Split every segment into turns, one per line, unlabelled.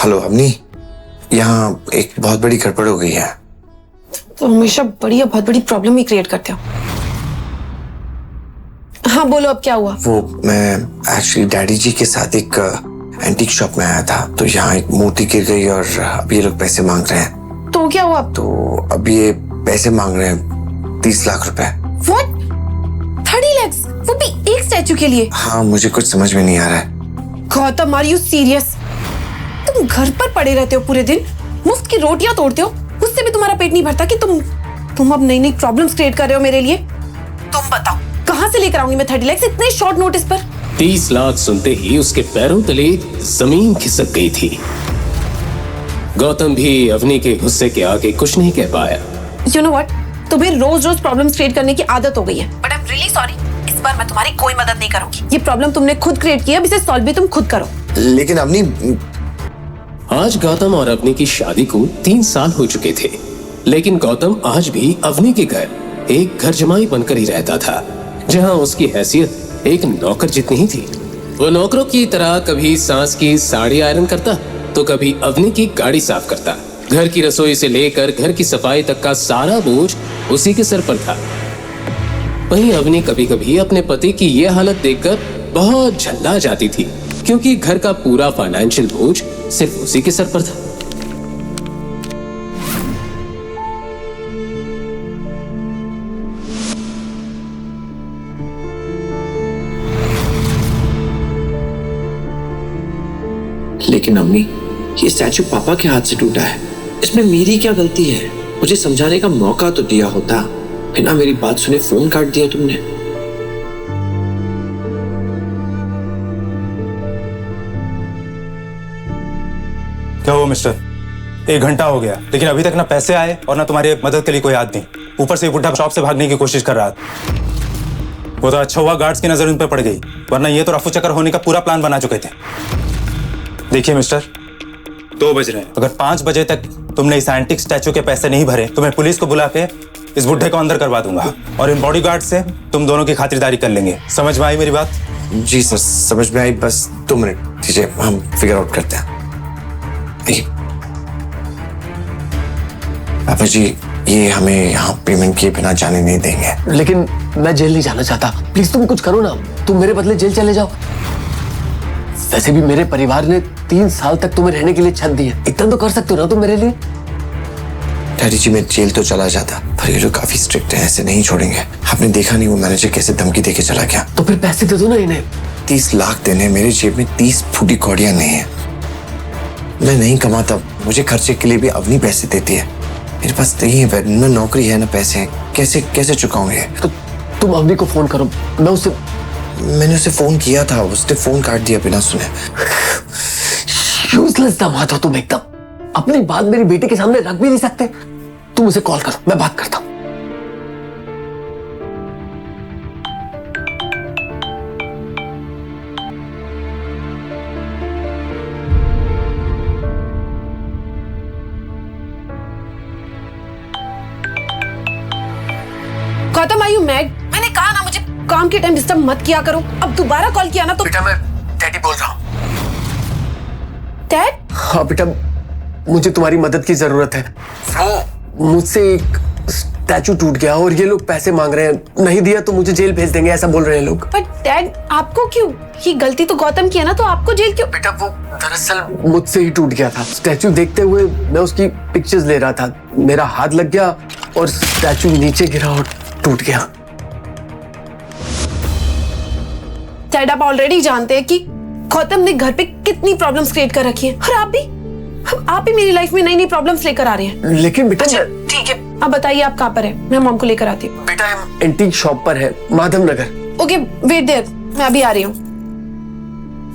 Hello Avani, यहाँ एक बहुत बड़ी गड़बड़ हो गई है।
तो हमेशा बहुत बड़ी प्रॉब्लम ही क्रिएट करते हो। हाँ बोलो, अब क्या हुआ?
वो मैं एक्चुअली डैडी जी के साथ एक एंटीक शॉप में आया था, तो यहाँ एक मूर्ति गिर गई और अब ये लोग पैसे मांग रहे हैं।
तो क्या हुआ?
तो अब ये पैसे मांग रहे हैं 30 लाख रुपए।
What? 30 lakhs? वो भी एक स्टैचू के लिए?
हाँ, मुझे कुछ समझ में नहीं आ रहा है।
Gautam, are you serious? तुम घर पर पड़े रहते हो पूरे दिन, मुफ्त की रोटियां तोड़ते हो, उससे भी तुम्हारा पेट नहीं भरता कि तुम अब नई नई प्रॉब्लम्स क्रिएट कर रहे हो मेरे लिए। तुम बताओ कहां से लेकर आऊंगी मैं 30 लाख इतने शॉर्ट नोटिस पर?
30 लाख सुनते ही उसके पैरों तले जमीन खिसक गई थी। गौतम भी अवनी के गुस्से के आगे कुछ नहीं कह पाया।
You know what? तुम्हें रोज रोज प्रॉब्लम्स क्रिएट करने की आदत हो गई है। But I am really sorry, इस बार मैं तुम्हारी कोई मदद नहीं करूंगी। ये प्रॉब्लम तुमने खुद क्रिएट किया, अब इसे सॉल्व भी तुम खुद करो।
लेकिन अवनी,
आज गौतम और अवनी की शादी को 3 साल हो चुके थे, लेकिन गौतम आज भी अवनी के घर एक घर जमाई बनकर ही रहता था, जहां उसकी हैसियत एक नौकर जितनी ही थी। वो नौकरों की तरह कभी सांस की साड़ी आयरन करता तो कभी अवनी की गाड़ी साफ करता। घर की रसोई से लेकर घर की सफाई तक का सारा बोझ उसी के सर पर था। वहीं अवनी कभी कभी अपने पति की ये हालत देखकर बहुत झल्ला जाती थी, क्योंकि घर का पूरा फाइनेंशियल बोझ सिर्फ उसी के सर पर था।
लेकिन अम्मी, ये स्टैचू पापा के हाथ से टूटा है, इसमें मेरी क्या गलती है? मुझे समझाने का मौका तो दिया होता, बिना मेरी बात सुने फोन काट दिया तुमने।
क्या हुआ मिस्टर? 1 घंटा हो गया, लेकिन अभी तक ना पैसे आए और ना तुम्हारी मदद के लिए कोई आदमी। ऊपर से बुढ़ा शॉप से भागने की कोशिश कर रहा था। वो तो अच्छा हुआ गार्ड्स की नजर उन पर पड़ गई, वरना ये तो रफू चक्कर होने का पूरा प्लान बना चुके थे। देखिए मिस्टर, 2 बज रहे हैं। अगर 5 बजे तक तुमने इस एंटिक स्टैचू के पैसे नहीं भरे तो मैं पुलिस को बुला के इस बुढ़े को अंदर करवा दूंगा, और इन बॉडीगार्ड से तुम दोनों की खातिरदारी कर लेंगे। समझ में आई मेरी बात?
जी सर, समझ में आई। बस 2 मिनट दीजिए, हम फिगर आउट करते हैं। पापा जी, ये हमें यहाँ पेमेंट किए बिना जाने नहीं देंगे।
लेकिन मैं जेल नहीं जाना चाहता, प्लीज तुम कुछ करो ना। तुम मेरे बदले जेल चले जाओ। वैसे भी मेरे परिवार ने 3 साल तक तुम्हें रहने के लिए छत दी है, इतना तो कर सकते हो ना तुम मेरे लिए।
डैडी जी, मैं जेल तो चला जाता, पर ये लोग काफी स्ट्रिक्ट हैं, ऐसे नहीं छोड़ेंगे। आपने देखा नहीं वो मैनेजर कैसे धमकी देके चला गया।
तो फिर पैसे दे दो ना इन्हें।
30 लाख देने, मेरे जेब में 30 फूटी कौड़ियां नहीं है। मैं नहीं कमाता, मुझे खर्चे के लिए भी अवनी पैसे देती है। मेरे पास नहीं है, ना नौकरी है ना पैसे हैं। कैसे कैसे चुकाऊंगे?
तो तुम अवनी को फोन करो।
मैंने उसे फोन किया था, उसने फोन काट दिया बिना सुने।
यूजलेस दामाद हो तुम एकदम। अपनी बात मेरी बेटी के सामने रख भी नहीं सकते। तुम उसे कॉल करो, मैं बात करता हूं।
Gautam, are you mad? मैंने कहा ना मुझे काम के टाइम डिस्टर्ब मत किया करो। अब दोबारा कॉल किया ना तो।
बेटा, मैं डैडी बोल रहा हूं।
डैड?
हाँ बेटा, मुझे तुम्हारी मदद की जरूरत है। मुझसे एक स्टैचू टूट गया और ये लोग पैसे मांग रहे हैं। नहीं दिया तो मुझे जेल भेज देंगे, ऐसा बोल रहे हैं लोग।
बट डैड, आपको क्यों? ये गलती तो गौतम की है ना, तो आपको जेल क्यों?
बेटा, वो दरअसल मुझसे ही टूट गया था। स्टैचू देखते हुए मैं उसकी पिक्चर्स ले रहा था, मेरा हाथ लग गया और स्टैचू नीचे गिरा और टूट गया।
डैड, आप ऑलरेडी जानते हैं कि गौतम ने घर पे कितनी प्रॉब्लम्स क्रिएट कर रखी है, और आप भी मेरी लाइफ में नई नई प्रॉब्लम्स लेकर आ रहे हैं।
लेकिन बेटा,
ठीक है, अब बताइए आप कहाँ पर है, मैं मॉम को लेकर आती हूँ।
बेटा, हम एंटीक शॉप पर है, Madhav Nagar.
Okay, wait there, मैं अभी आ रही हूँ।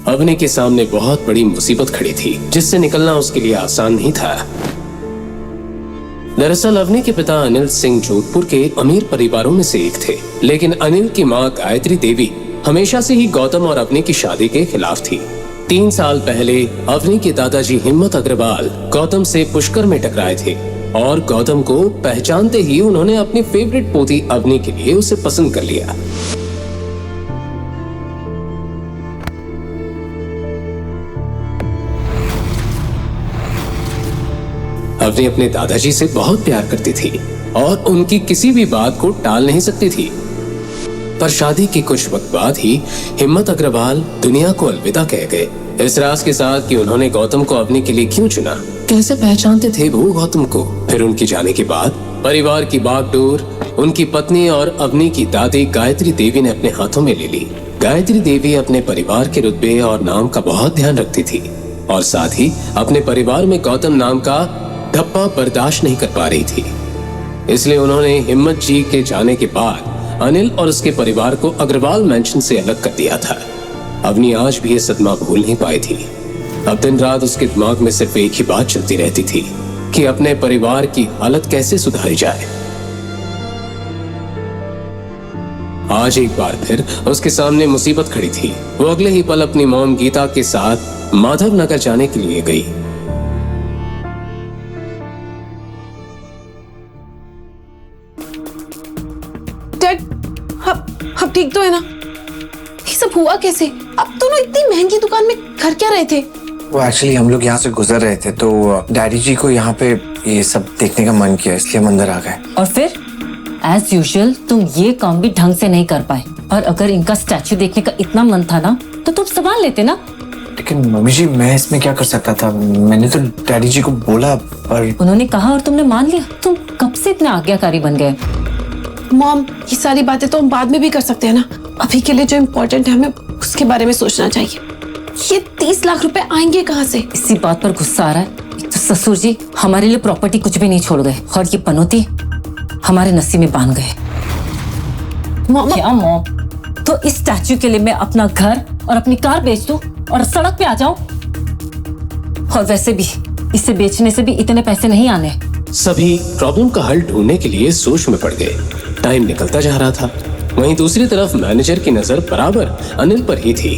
अवनी के सामने बहुत बड़ी मुसीबत खड़ी थी, जिससे निकलना उसके लिए आसान नहीं था। दरअसल अवनी के पिता अनिल सिंह जोधपुर के अमीर परिवारों में से एक थे, लेकिन अनिल की मां गायत्री देवी हमेशा से ही गौतम और अवनी की शादी के खिलाफ थी। 3 साल पहले अवनी के दादाजी हिम्मत अग्रवाल गौतम से पुष्कर में टकराए थे, और गौतम को पहचानते ही उन्होंने अपनी फेवरेट पोती अवनी के लिए उसे पसंद कर लिया। अवनी अपने दादाजी से बहुत प्यार करती थी और उनकी किसी भी बात को टाल नहीं सकती थी। पर शादी के कुछ वक्त बाद ही हिम्मत अग्रवाल दुनिया को अलविदा कह गए, इस राज के साथ कि उन्होंने गौतम को अवनी के लिए क्यों चुना। कैसे पहचानते थे वो गौतम को? फिर उनके जाने के बाद परिवार की बागडोर उनकी पत्नी और अवनी की दादी गायत्री देवी ने अपने हाथों में ले ली। गायत्री देवी अपने परिवार के रुतबे और नाम का बहुत ध्यान रखती थी और साथ ही अपने परिवार में गौतम नाम का धब्बा बर्दाश्त नहीं कर पा रही थी। इसलिए उन्होंने हिम्मत जी के जाने के बाद अनिल और उसके परिवार को अग्रवाल मैंशन से अलग कर दिया था। अवनी आज भी ये सदमा भूल नहीं पाई थी। अब दिन रात उसके दिमाग में सिर्फ एक ही बात चलती रहती थी कि अपने परिवार की हालत कैसे सुधारी जाए। आज एक बार फिर उसके सामने मुसीबत खड़ी थी। वो अगले ही पल अपनी मॉम गीता के साथ माधव नगर जाने के लिए गई।
डैड, अब ठीक तो है ना? ये सब हुआ कैसे? अब दोनों इतनी महंगी दुकान में घर क्या रहे थे?
वो एक्चुअली हम लोग यहाँ से गुजर रहे थे तो डैडी जी को यहाँ पे ये सब देखने का मन किया, इसलिए हम अंदर आ गए।
और फिर एज यूजुअल तुम ये काम भी ढंग से नहीं कर पाए। और अगर इनका स्टैचू देखने का इतना मन था ना तो तुम संभाल लेते ना।
लेकिन मम्मी जी मैं इसमें क्या कर सकता था? मैंने तो डैडी जी को बोला पर
उन्होंने कहा और तुमने मान लिया। तुम कब से इतने आज्ञाकारी बन गए?
मॉम, ये सारी बातें तो हम बाद में भी कर सकते हैं ना। अभी के लिए जो इम्पोर्टेंट है हमें उसके बारे में सोचना चाहिए। ये 30 लाख रुपए आएंगे कहाँ से?
इसी बात पर गुस्सा आ रहा है। एक तो ससुर जी हमारे लिए प्रॉपर्टी कुछ भी नहीं छोड़ गए और ये पनौती हमारे नसीब में बांध गए।
मॉम,
क्या मॉम? तो इस स्टैचू के लिए मैं अपना घर और अपनी कार बेच दूं और सड़क पे आ जाऊं? और वैसे भी इसे बेचने से भी इतने पैसे नहीं आने।
सभी प्रॉब्लम का हल ढूंढने के लिए सोच में पड़ गए। टाइम निकलता जा रहा था। वहीं दूसरी तरफ मैनेजर की नजर बराबर अनिल पर ही थी।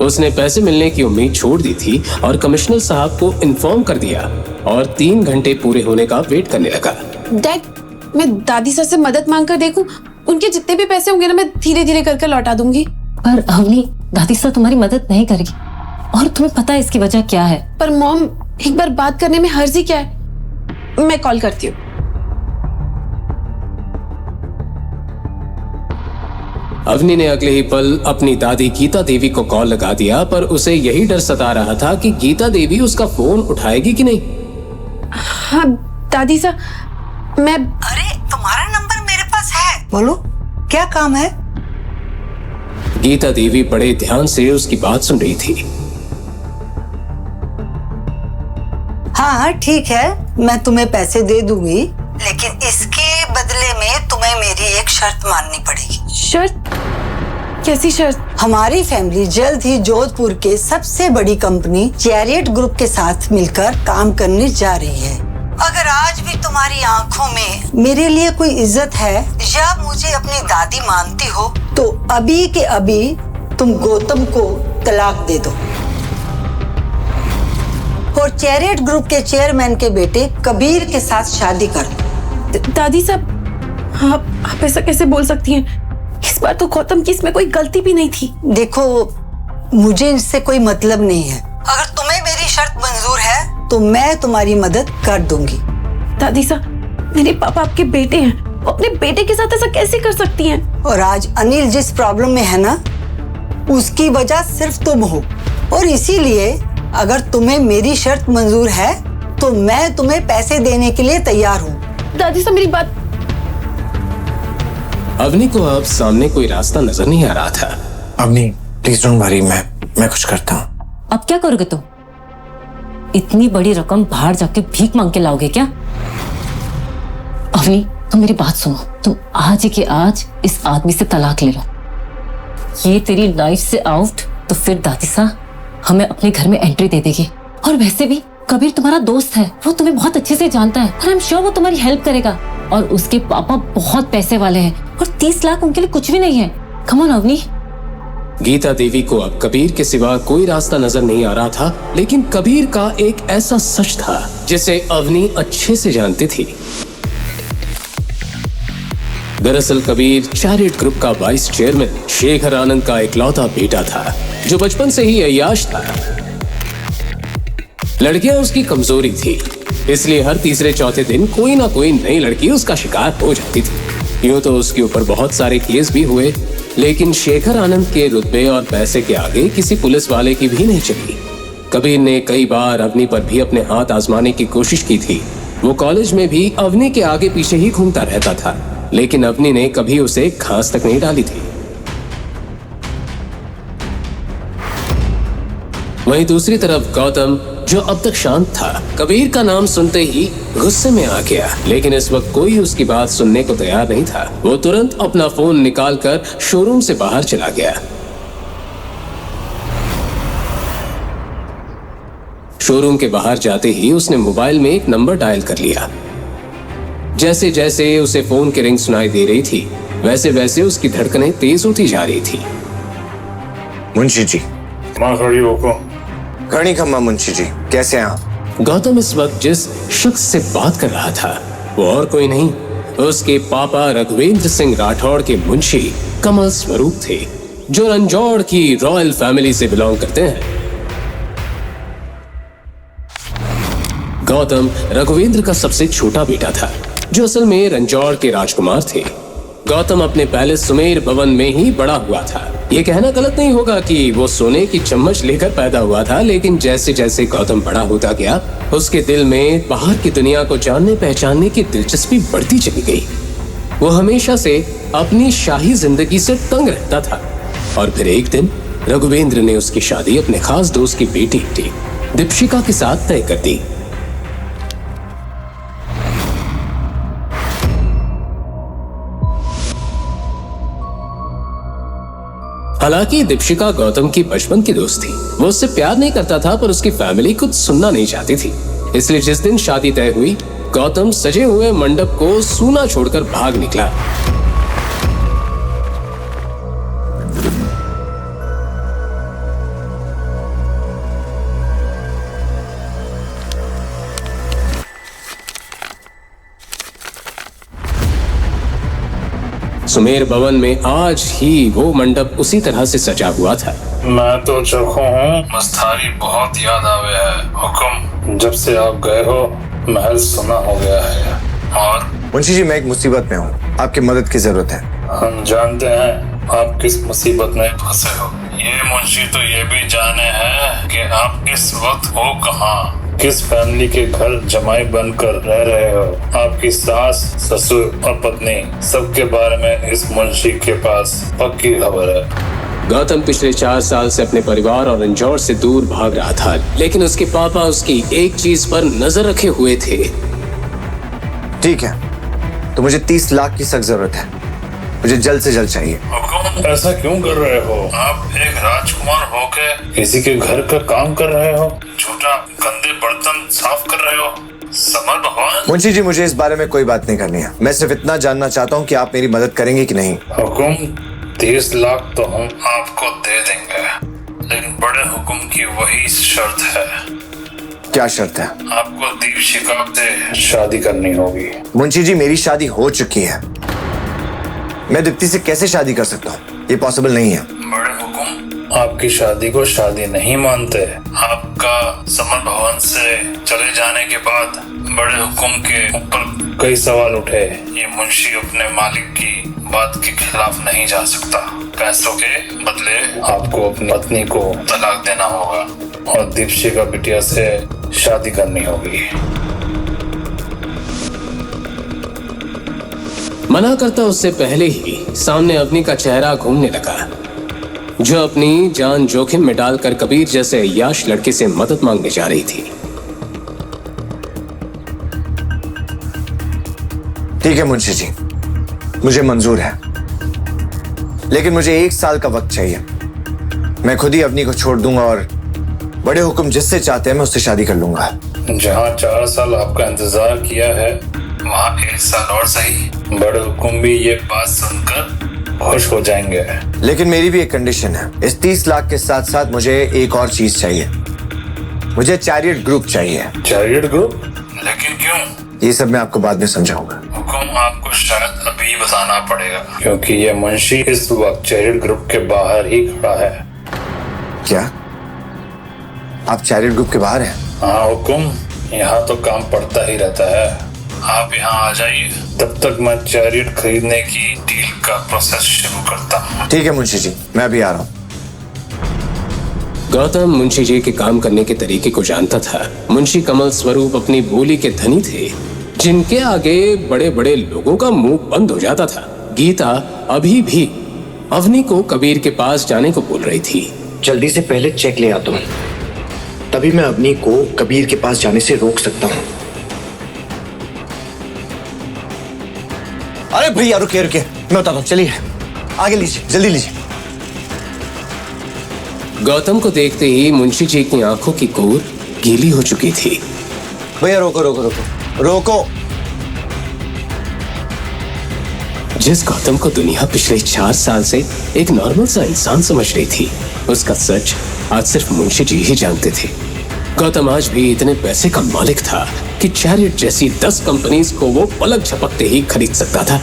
उसने पैसे मिलने की उम्मीद छोड़ दी थी और कमिश्नर साहब को इन्फॉर्म कर दिया और 3 घंटे पूरे होने का वेट करने लगा।
डैड, मैं दादी सर से मदद मांग कर देखूं? उनके जितने भी पैसे होंगे ना मैं धीरे धीरे करके लौटा दूंगी।
पर अवनी, दादी सर तुम्हारी मदद नहीं करेगी और तुम्हें पता है इसकी वजह क्या है।
पर मॉम, एक बार बात करने में हर्जी क्या है? मैं कॉल करती हूँ।
अवनी ने अगले ही पल अपनी दादी गीता देवी को कॉल लगा दिया, पर उसे यही डर सता रहा था कि गीता देवी उसका फोन उठाएगी कि नहीं।
हाँ दादी साहब, मैं
अरे तुम्हारा नंबर मेरे पास है, बोलो क्या काम है?
गीता देवी बड़े ध्यान से उसकी बात सुन रही थी।
हाँ ठीक है, मैं तुम्हें पैसे दे दूंगी, लेकिन इसके बदले में तुम्हें मेरी एक शर्त माननी पड़ेगी।
शर्त? कैसी शर्त?
हमारी फैमिली जल्द ही जोधपुर के सबसे बड़ी कंपनी चैरियट ग्रुप के साथ मिलकर काम करने जा रही है। अगर आज भी तुम्हारी आंखों में मेरे लिए कोई इज्जत है या मुझे अपनी दादी मानती हो तो अभी के अभी तुम गौतम को तलाक दे दो और चैरियट ग्रुप के चेयरमैन के बेटे कबीर के साथ शादी कर दो।
दादी साहब, आप ऐसा कैसे बोल सकती हैं? इस बार तो गौतम की इसमें कोई गलती भी नहीं थी।
देखो, मुझे इससे कोई मतलब नहीं है। अगर तुम्हें मेरी शर्त मंजूर है तो मैं तुम्हारी मदद कर दूंगी।
दादी साहब, मेरे पापा आपके बेटे हैं, वो अपने बेटे के साथ ऐसा कैसे कर सकती हैं?
और आज अनिल जिस प्रॉब्लम में है ना, उसकी वजह सिर्फ तुम हो और इसीलिए अगर तुम्हें मेरी शर्त मंजूर है तो मैं तुम्हें पैसे देने के लिए तैयार हूँ।
दादी साहब, मेरी बात।
अवनी को अब सामने कोई रास्ता नजर नहीं आ रहा था।
अवनी प्लीज डोंट वरी, मैं कुछ करता हूँ।
अब क्या करोगे तुम? इतनी बड़ी रकम बाहर जाके भीख मांग के लाओगे क्या? अवनी, तुम मेरी बात सुनो। तुम आज ही के आज इस आदमी से तलाक ले लो। ये तेरी लाइफ से आउट तो फिर दादी साहब हमें अपने घर में एंट्री दे देगी। और वैसे भी कबीर तुम्हारा दोस्त है, वो तुम्हें बहुत अच्छे से जानता है और आई एम श्योर वो तुम्हारी हेल्प करेगा। और उसके पापा बहुत पैसे वाले हैं और 30 लाख उनके लिए कुछ भी नहीं है। Come on Avni.
गीता देवी को अब कबीर के सिवा कोई रास्ता नजर नहीं आ रहा था, लेकिन कबीर का एक ऐसा सच था जिसे अवनी अच्छे से जानती थी। दरअसल कबीर चैरियट ग्रुप का वाइस चेयरमैन शेखर आनंद का इकलौता बेटा था, जो बचपन से ही अय्याश था। लड़कियां उसकी कमजोरी थी, इसलिए हर तीसरे चौथे दिन कोई ना कोई नई लड़की उसका शिकार हो जाती थी। यूं तो उसके ऊपर बहुत सारे केस भी हुए, लेकिन शेखर आनंद के रुतबे और पैसे के आगे किसी पुलिस वाले की भी नहीं चली। कबीर ने कई बार अवनी पर भी अपने हाथ आजमाने की कोशिश की थी। वो कॉलेज में भी अवनी के आगे पीछे ही घूमता रहता था, लेकिन अवनी ने कभी उसे घास तक नहीं डाली थी। वहीं दूसरी तरफ गौतम, जो अब तक शांत था, कबीर का नाम सुनते ही गुस्से में आ गया। लेकिन इस वक्त कोई उसकी बात सुनने को तैयार नहीं था। वो तुरंत अपना फोन निकालकर शोरूम से बाहर चला गया। शोरूम के बाहर जाते ही उसने मोबाइल में एक नंबर डायल कर लिया। जैसे जैसे उसे फोन की रिंग सुनाई दे रही थी, वैसे वैसे उसकी धड़कनें तेज होती जा रही थी।
मुंशी जी।
माँ खड़ी होको।
घड़ी खम्मा मुंशी जी, कैसे हैं आप?
गौतम इस वक्त जिस शख्स से बात कर रहा था वो और कोई नहीं, उसके पापा रघुवेंद्र सिंह राठौड़ के मुंशी कमल स्वरूप थे, जो रंजौड़ की रॉयल फैमिली से बिलोंग करते हैं। गौतम रघुवेंद्र का सबसे छोटा बेटा था, जो असल में रंजौड़ के राजकुमार थे। गौतम अपने पैलेस सुमेर भवन में ही बड़ा हुआ था। ये कहना गलत नहीं होगा कि वो सोने की चम्मच लेकर पैदा हुआ था, लेकिन जैसे जैसे गौतम बड़ा होता गया, उसके दिल में बाहर की दुनिया को जानने पहचानने की दिलचस्पी बढ़ती चली गई। वो हमेशा से अपनी शाही जिंदगी से तंग रहता था। और फिर एक दिन रघुवेंद्र ने उसकी शादी अपने खास दोस्त की बेटी दीपशिका के साथ तय कर दी। हालांकि दीपशिका गौतम की बचपन की दोस्त थी। वो उससे प्यार नहीं करता था, पर उसकी फैमिली कुछ सुनना नहीं चाहती थी। इसलिए जिस दिन शादी तय हुई, गौतम सजे हुए मंडप को सूना छोड़कर भाग निकला। सुमेर भवन में आज ही वो मंडप उसी तरह से सजा हुआ था।
मैं तो चौंका हूँ, मस्तारी बहुत याद आवे है। हुक्म, जब से आप गए हो महल सुना हो गया है। और
मुंशी जी, मैं एक मुसीबत में हूँ, आपकी मदद की जरूरत है।
हम जानते हैं आप किस मुसीबत में फंसे हो। ये मुंशी तो ये भी जाने हैं कि आप इस वक्त हो कहाँ, किस फैमिली के घर जमाई बनकर रह रहे हो। आपकी सास, ससुर और पत्नी, सबके बारे में इस मुंशी के पास पक्की खबर है।
गौतम पिछले 4 साल से अपने परिवार और रंजौर से दूर भाग रहा था, लेकिन उसके पापा उसकी एक चीज पर नजर रखे हुए थे।
ठीक है, तो मुझे 30 लाख की सख्त जरूरत है। मुझे जल्द से जल्द चाहिए।
हुकुम, ऐसा क्यों कर रहे हो? आप एक राजकुमार होके किसी के घर का काम कर रहे हो, झूठा गंदे बर्तन साफ कर रहे हो। समर भगवान।
मुंशी जी, मुझे इस बारे में कोई बात नहीं करनी है। मैं सिर्फ इतना जानना चाहता हूँ कि आप मेरी मदद करेंगे कि नहीं।
हुकुम, 30 लाख तो हम आपको दे देंगे, लेकिन बड़े हुकुम की वही शर्त है।
क्या शर्त है?
आपको दीपशिका से शादी करनी होगी।
मुंशी जी, मेरी शादी हो चुकी है। मैं दीप्ति से कैसे शादी कर सकता हूँ? ये पॉसिबल नहीं है।
बड़े हुकुम, आपकी शादी को शादी नहीं मानते। आपका समर भवन से चले जाने के बाद बड़े हुकुम के ऊपर कई सवाल उठे। ये मुंशी अपने मालिक की बात के खिलाफ नहीं जा सकता। पैसों के बदले आपको अपनी पत्नी को तलाक देना होगा और दीपशिका बिटिया से शादी करनी होगी।
मना करता उससे पहले ही सामने अवनी का चेहरा घूमने लगा, जो अपनी जान जोखिम में डालकर कबीर जैसे अय्याश लड़के से मदद मांगने जा रही थी।
ठीक है मुंशी जी, मुझे मंजूर है, लेकिन मुझे 1 साल का वक्त चाहिए। मैं खुद ही अवनी को छोड़ दूंगा और बड़े हुक्म जिससे चाहते हैं मैं उससे शादी कर लूंगा।
जहाँ 4 साल आपका इंतजार किया है, वहाँ 1 साल और सही। बड़े हुकुम भी ये बात सुनकर खुश हो जाएंगे।
लेकिन मेरी भी एक कंडीशन है। इस 30 लाख के साथ साथ मुझे एक और चीज चाहिए। मुझे चैरियट ग्रुप चाहिए।
Chariot group? लेकिन क्यों?
ये सब मैं आपको बाद में समझाऊंगा।
हुकुम, आपको शायद अभी बताना पड़ेगा, क्योंकि ये मुंशी इस वक्त चैरियट ग्रुप के बाहर ही खड़ा है।
क्या आप चैरियट ग्रुप के बाहर हैं?
हाँ हुकुम, यहाँ तो काम पड़ता ही रहता है। आप यहाँ आ जाइए, तब तक मैं चैरियट खरीदने की डील का प्रोसेस शुरू करता हूँ।
ठीक है मुंशी जी, मैं अभी आ रहा हूँ।
गौतम मुंशी जी के काम करने के तरीके को जानता था। मुंशी कमल स्वरूप अपनी बोली के धनी थे, जिनके आगे बड़े बड़े लोगों का मुंह बंद हो जाता था। गीता अभी भी अवनी को कबीर के पास जाने को बोल रही थी।
जल्दी से पहले चेक ले आता हूँ, तभी मैं अवनी को कबीर के पास जाने से रोक सकता हूँ। अरे भैया रुकिए रुकिए, मैं बताता हूँ, चलिए आगे लीजिए, जल्दी लीजिए।
गौतम को देखते ही मुंशी जी की आंखों की कोर गीली हो चुकी थी।
भैया रोको रोको रोको रोको।
जिस गौतम को दुनिया पिछले 4 साल से एक नॉर्मल सा इंसान समझ रही थी, उसका सच आज सिर्फ मुंशी जी ही जानते थे। गौतम आज भी इतने पैसे का मालिक था कि चैरियट जैसी 10 कंपनीज को वो पलक झपकते ही खरीद सकता था।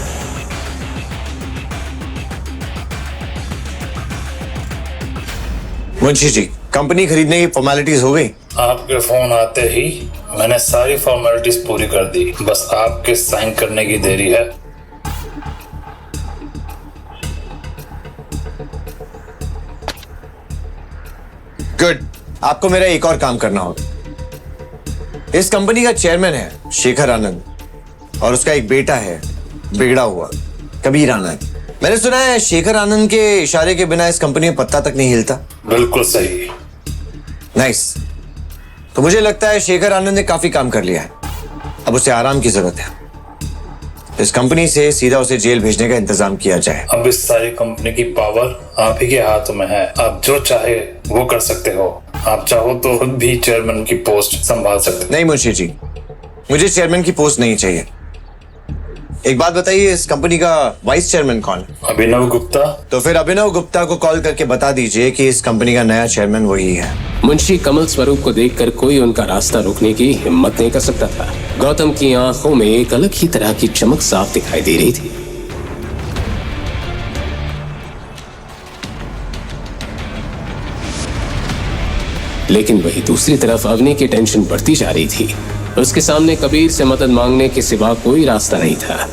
मुंशी जी, कंपनी खरीदने की फॉर्मेलिटीज हो गई?
आपके फोन आते ही मैंने सारी फॉर्मेलिटीज पूरी कर दी, बस आपके साइन करने की देरी है।
गुड, आपको मेरा एक और काम करना होगा। इस कंपनी का चेयरमैन है शेखर आनंद, और उसका एक बेटा है बिगड़ा हुआ कबीर आनंद। मैंने सुना है शेखर आनंद के इशारे के बिना इस कंपनी में पत्ता तक नहीं हिलता।
बिल्कुल सही।
नाइस। तो मुझे लगता है शेखर आनंद ने काफी काम कर लिया है, अब उसे आराम की जरूरत है। इस कंपनी से सीधा उसे जेल भेजने का इंतजाम किया जाए।
अब इस सारी कंपनी की पावर आप ही के हाथों में है, आप जो चाहे वो कर सकते हो। आप चाहो तो खुद भी चेयरमैन की पोस्ट संभाल सकते।
नहीं मुंशी जी, मुझे चेयरमैन की पोस्ट नहीं चाहिए। एक बात बताइए, इस कंपनी का वाइस चेयरमैन कौन है?
अभिनव गुप्ता।
तो फिर अभिनव गुप्ता को कॉल करके बता दीजिए कि इस कंपनी का नया चेयरमैन वही है।
मुंशी कमल स्वरूप को देखकर कोई उनका रास्ता रोकने की हिम्मत नहीं कर सकता था। गौतम की आंखों में एक अलग ही तरह की चमक साफ दिखाई दे रही थी। लेकिन वही दूसरी तरफ अवनी की टेंशन बढ़ती जा रही थी। उसके सामने कबीर से मदद मांगने के सिवा कोई रास्ता नहीं था।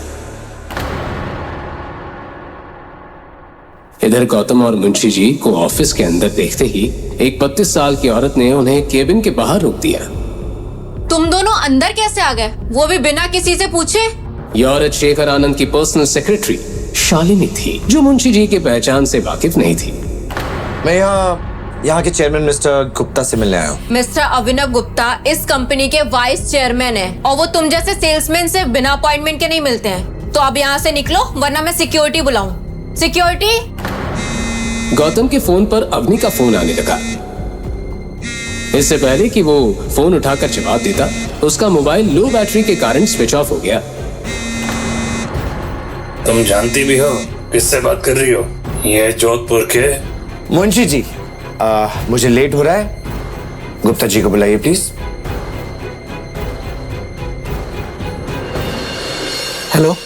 इधर गौतम और मुंशी जी को ऑफिस के अंदर देखते ही एक 32 साल की औरत ने उन्हें केबिन के बाहर रोक दिया।
तुम दोनों अंदर कैसे आ गए, वो भी बिना किसी से पूछे?
यह औरत शेखर आनंद की पर्सनल सेक्रेटरी शालिनी थी, जो मुंशी जी की पहचान से वाकिफ नहीं थी।
मैं यहाँ के चेयरमैन मिस्टर गुप्ता से मिलने आया हूँ।
मिस्टर अभिनव गुप्ता इस कंपनी के वाइस चेयरमैन हैं, और वो तुम जैसे सेल्समैन से बिना अपॉइंटमेंट के नहीं मिलते हैं। तो अब यहाँ से निकलो, वरना मैं सिक्योरिटी बुलाऊं। सिक्योरिटी।
गौतम के फोन पर अवनी का फोन आने लगा। इससे पहले कि वो फोन उठाकर जवाब देता, उसका मोबाइल लो बैटरी के कारण स्विच ऑफ हो गया।
तुम जानती भी हो किससे बात कर रही हो? ये जोधपुर के
मुंशी जी, मुझे लेट हो रहा है, गुप्ता जी को बुलाइए प्लीज।
हेलो।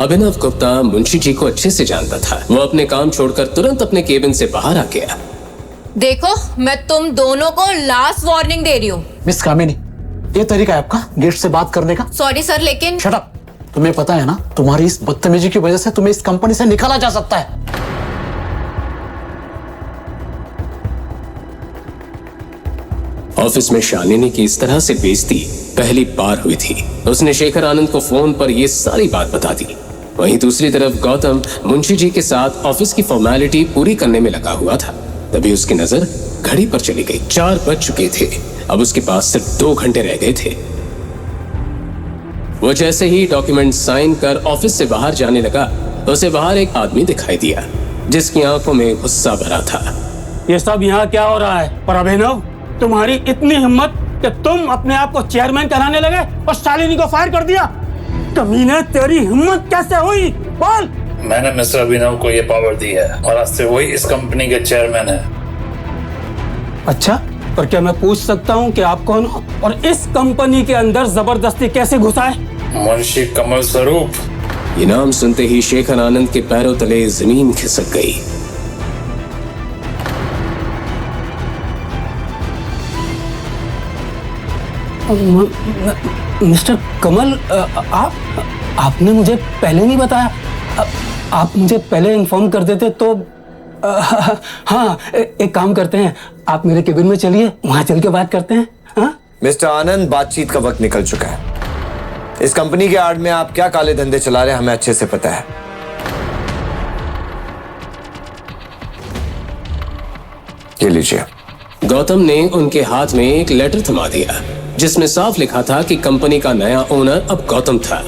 अभिनव गुप्ता मुंशी जी को अच्छे से जानता था। वो अपने काम छोड़कर तुरंत अपने केबिन से बाहर आ गया।
देखो, मैं तुम दोनों को लास्ट वार्निंग दे रही हूँ।
मिस कामिनी, ये तरीका है आपका गेट से बात करने का?
सॉरी सर, लेकिन
शट अप। तुम्हें पता है ना, तुम्हारी इस बदतमीजी की वजह से तुम्हें इस कंपनी से निकाला जा सकता है।
ऑफिस में शालिनी की इस तरह से बेइज्जती पहली बार हुई थी। उसने शेखर आनंद को फोन पर यह सारी बात बता दी। वहीं दूसरी तरफ गौतम मुंशी जी के साथ ऑफिस की फॉर्मेलिटी पूरी करने में लगा हुआ था। तभी उसकी नजर घड़ी पर चली गई। 4 बज चुके थे। अब उसके पास सिर्फ 2 घंटे रह गए थे। वो जैसे ही डॉक्यूमेंट साइन कर ऑफिस से बाहर जाने लगा, उसे बाहर एक आदमी दिखाई दिया, जिसकी आंखों में गुस्सा भरा था।
ये सब यहाँ क्या हो रहा है? पर अभिनव, तुम्हारी इतनी हिम्मत कि तुम अपने आप को चेयरमैन कराने लगे और शालिनी को फायर कर दिया। कमीने, तेरी हिम्मत कैसे हुई? बोल।
मैंने मिस्टर अभिनव को ये पावर दी है, और आज से वही इस कंपनी के चेयरमैन है।
अच्छा, पर क्या मैं पूछ सकता हूँ कि आप कौन हो और इस कंपनी के अंदर जबरदस्ती कैसे घुसा है?
मुंशी कमल स्वरूप।
ये नाम सुनते ही शेखर आनंद के पैरों तले जमीन खिसक गई।
मिस्टर कमल, आपने मुझे पहले नहीं बताया। आप मुझे पहले इन्फॉर्म कर देते तो हाँ, एक काम करते हैं, आप मेरे केबिन में चलिए, वहां चल के बात करते हैं। हाँ
मिस्टर आनंद, बातचीत का वक्त निकल चुका है। इस कंपनी के आड़ में आप क्या काले धंधे चला रहे हैं हमें अच्छे से पता है। ये लीजिए।
गौतम ने उनके हाथ में एक लेटर थमा दिया जिसमें साफ लिखा था कि कंपनी का नया ओनर अब गौतम था।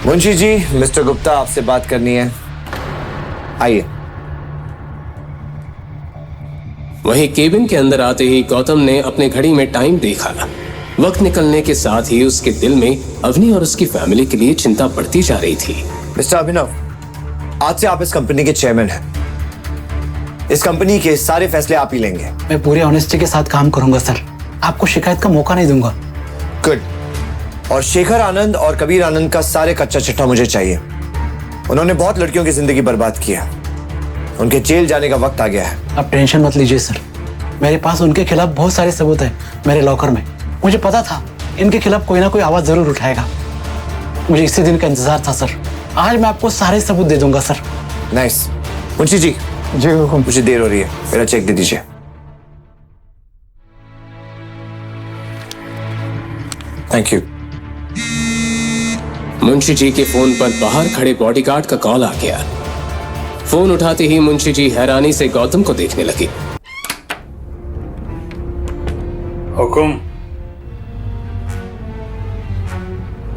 मुंशी जी, मिस्टर गुप्ता आपसे बात करनी है, आइए।
वहीं केबिन के अंदर आते ही गौतम ने अपने घड़ी में टाइम देखा। वक्त निकलने के साथ ही उसके दिल में अवनी और उसकी फैमिली के लिए चिंता बढ़ती जा रही थी।
मिस्टर अभिनव, आज से आप इस कंपनी के चेयरमैन हैं। इस कंपनी के सारे फैसले आप ही लेंगे।
मैं पूरी ऑनेस्टी के साथ काम करूंगा सर, आपको शिकायत का मौका नहीं दूंगा।
गुड। और शेखर आनंद और कबीर आनंद का सारे कच्चा चिट्ठा मुझे चाहिए। उन्होंने बहुत लड़कियों की जिंदगी बर्बाद किया। उनके जेल जाने का वक्त आ गया है।
आप टेंशन मत लीजिए सर, मेरे पास उनके खिलाफ बहुत सारे सबूत हैं मेरे लॉकर में। मुझे पता था इनके खिलाफ कोई ना कोई आवाज जरूर उठाएगा। मुझे इसी दिन का इंतजार था सर। आज मैं आपको सारे सबूत दे दूंगा सर।
नाइस। मुंशी जी, मुझे देर हो रही है, मेरा चेक दे दीजिए। Thank you.
मुंशी जी के फोन पर बाहर खड़े बॉडीगार्ड का कॉल आ गया। फोन उठाते ही मुंशी जी हैरानी से गौतम को देखने लगे।
हुकुम।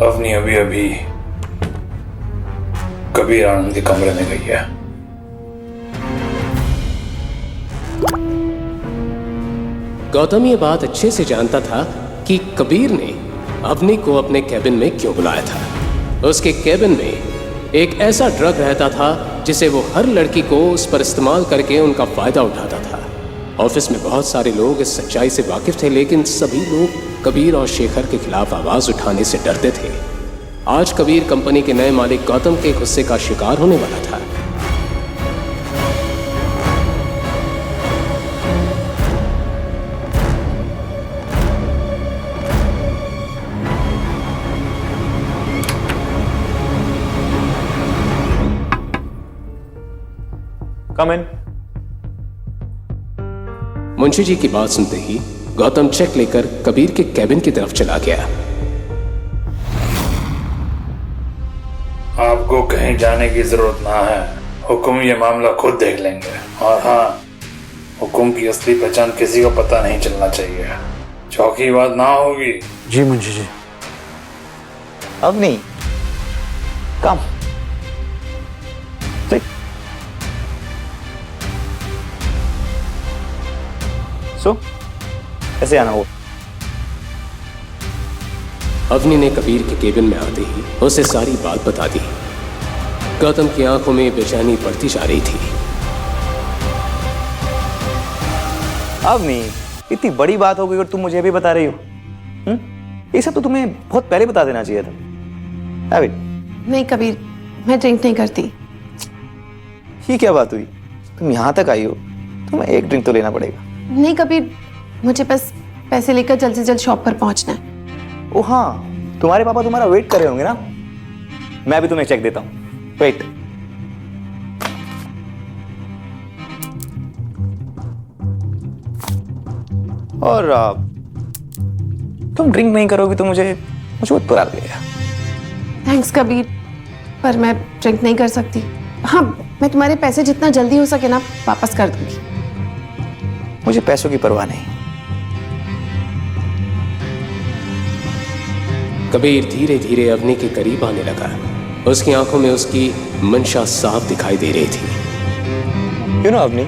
अवनी अभी अभी कबीर आनंद के कमरे में गई है।
गौतम ये बात अच्छे से जानता था कि कबीर ने अवनी को अपने केबिन में क्यों बुलाया था। उसके केबिन में एक ऐसा ड्रग रहता था जिसे वो हर लड़की को उस पर इस्तेमाल करके उनका फायदा उठाता था। ऑफिस में बहुत सारे लोग इस सच्चाई से वाकिफ थे, लेकिन सभी लोग कबीर और शेखर के खिलाफ आवाज उठाने से डरते थे। आज कबीर कंपनी के नए मालिक गौतम के गुस्से का शिकार होने वाला था।
कम इन।
मुंशी जी की बात सुनते ही गौतम चेक लेकर कबीर के केबिन की तरफ चला गया।
आपको कहीं जाने की जरूरत ना है। हुकुम ये मामला खुद देख लेंगे। और हाँ, हुकुम की असली पहचान किसी को पता नहीं चलना चाहिए। चौकी बात ना होगी।
जी मुंशी जी।
अब नहीं, कम कैसे आना हो।
अवनी ने कबीर के केबिन में आते ही उसे सारी बात बता दी। गौतम की आंखों में बेचैनी बढ़ती जा रही थी।
अब नहीं, इतनी बड़ी बात हो गई और तुम मुझे भी बता रही हो। ये सब तो तुम्हें बहुत पहले बता देना चाहिए था।
नहीं कबीर, मैं ड्रिंक नहीं करती।
ये क्या बात हुई, तुम यहाँ तक आई हो, तुम्हें एक ड्रिंक तो लेना पड़ेगा।
नहीं कबीर, मुझे बस पैसे लेकर जल्द से जल्द शॉप पर पहुंचना है।
ओ हाँ, तुम्हारे पापा तुम्हारा वेट कर रहे होंगे ना। मैं भी तुम्हें चेक देता हूँ, वेट। और तुम ड्रिंक नहीं करोगी तो मुझे बहुत बुरा लगेगा।
थैंक्स कबीर, पर मैं ड्रिंक नहीं कर सकती। हाँ, मैं तुम्हारे पैसे जितना जल्दी हो सके ना वापस कर दूंगी।
मुझे पैसों की परवाह नहीं।
कबीर धीरे धीरे अवनी के करीब आने लगा। उसकी आंखों में उसकी मंशा साफ दिखाई दे रही थी।
You know, अवनी,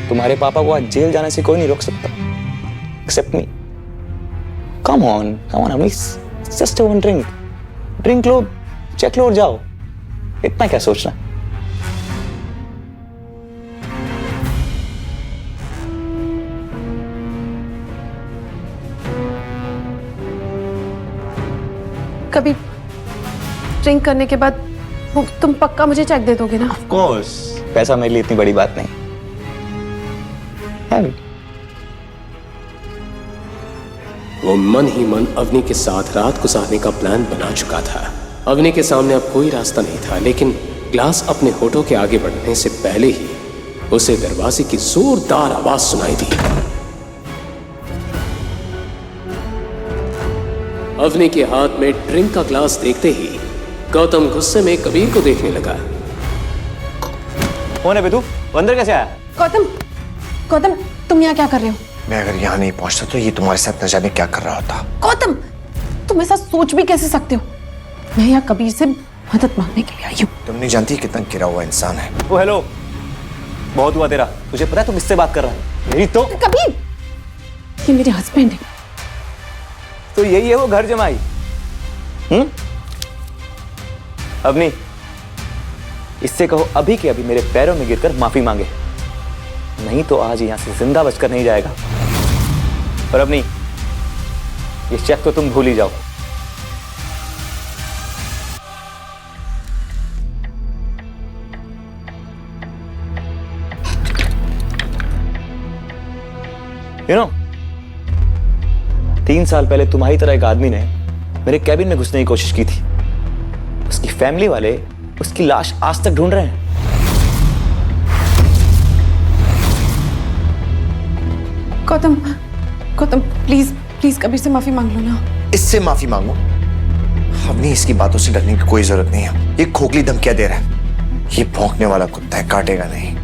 तुम्हारे पापा को आज जेल जाने से कोई नहीं रोक सकता, except me. Come on, Avni, just one drink. Drink लो, चेक लो और जाओ। इतना क्या सोचना।
कभी ड्रिंक करने के बाद तुम पक्का मुझे चेक दे दोगे ना?
Of course, पैसा मेरे लिए इतनी बड़ी बात नहीं। Have it.
वो मन ही मन अवनी के साथ रात गुजारने का प्लान बना चुका था। अवनी के सामने अब कोई रास्ता नहीं था, लेकिन ग्लास अपने होठों के आगे बढ़ने से पहले ही उसे दरवाजे की जोरदार आवाज सुनाई दी। अवनी के हाथ में ड्रिंक का ग्लास देखते ही गौतम गुस्से में कबीर को देखने लगा।
कौन है बे तू? अंदर कैसे आया?
गौतम, गौतम तुम यहाँ क्या कर रहे हो?
मैं अगर यहाँ नहीं पहुंचता तो ये तुम्हारे साथ न जाने क्या कर रहा होता।
गौतम, तुम ऐसा सोच भी कैसे सकते हो? मैं यहाँ कबीर से मदद मांगने के लिए आई हूँ।
तुम नहीं जानती कितना गिरा हुआ इंसान है।
ओ हेलो, बहुत हुआ तेरा। तुझे पता है तू किससे बात कर रहा है? मेरी तो
कबीर, ये मेरे हस्बैंड है।
तो यही है वो घर जमाई। अवनी, इससे कहो अभी के अभी मेरे पैरों में गिरकर माफी मांगे, नहीं तो आज यहां से जिंदा बचकर नहीं जाएगा। और अवनी, ये चेक तो तुम भूल ही जाओ। You know, 3 साल पहले तुम्हारी तरह एक आदमी ने मेरे कैबिन में घुसने की कोशिश की थी। उसकी फैमिली वाले उसकी लाश आज तक ढूंढ रहे हैं।
गौतम, गौतम प्लीज प्लीज कबीर से माफी मांग लो ना।
इससे माफी मांगो? हमने इसकी बातों से डरने की कोई जरूरत नहीं है। ये खोखली धमकियां दे रहा है। ये भौंकने वाला कुत्ता है, काटेगा नहीं।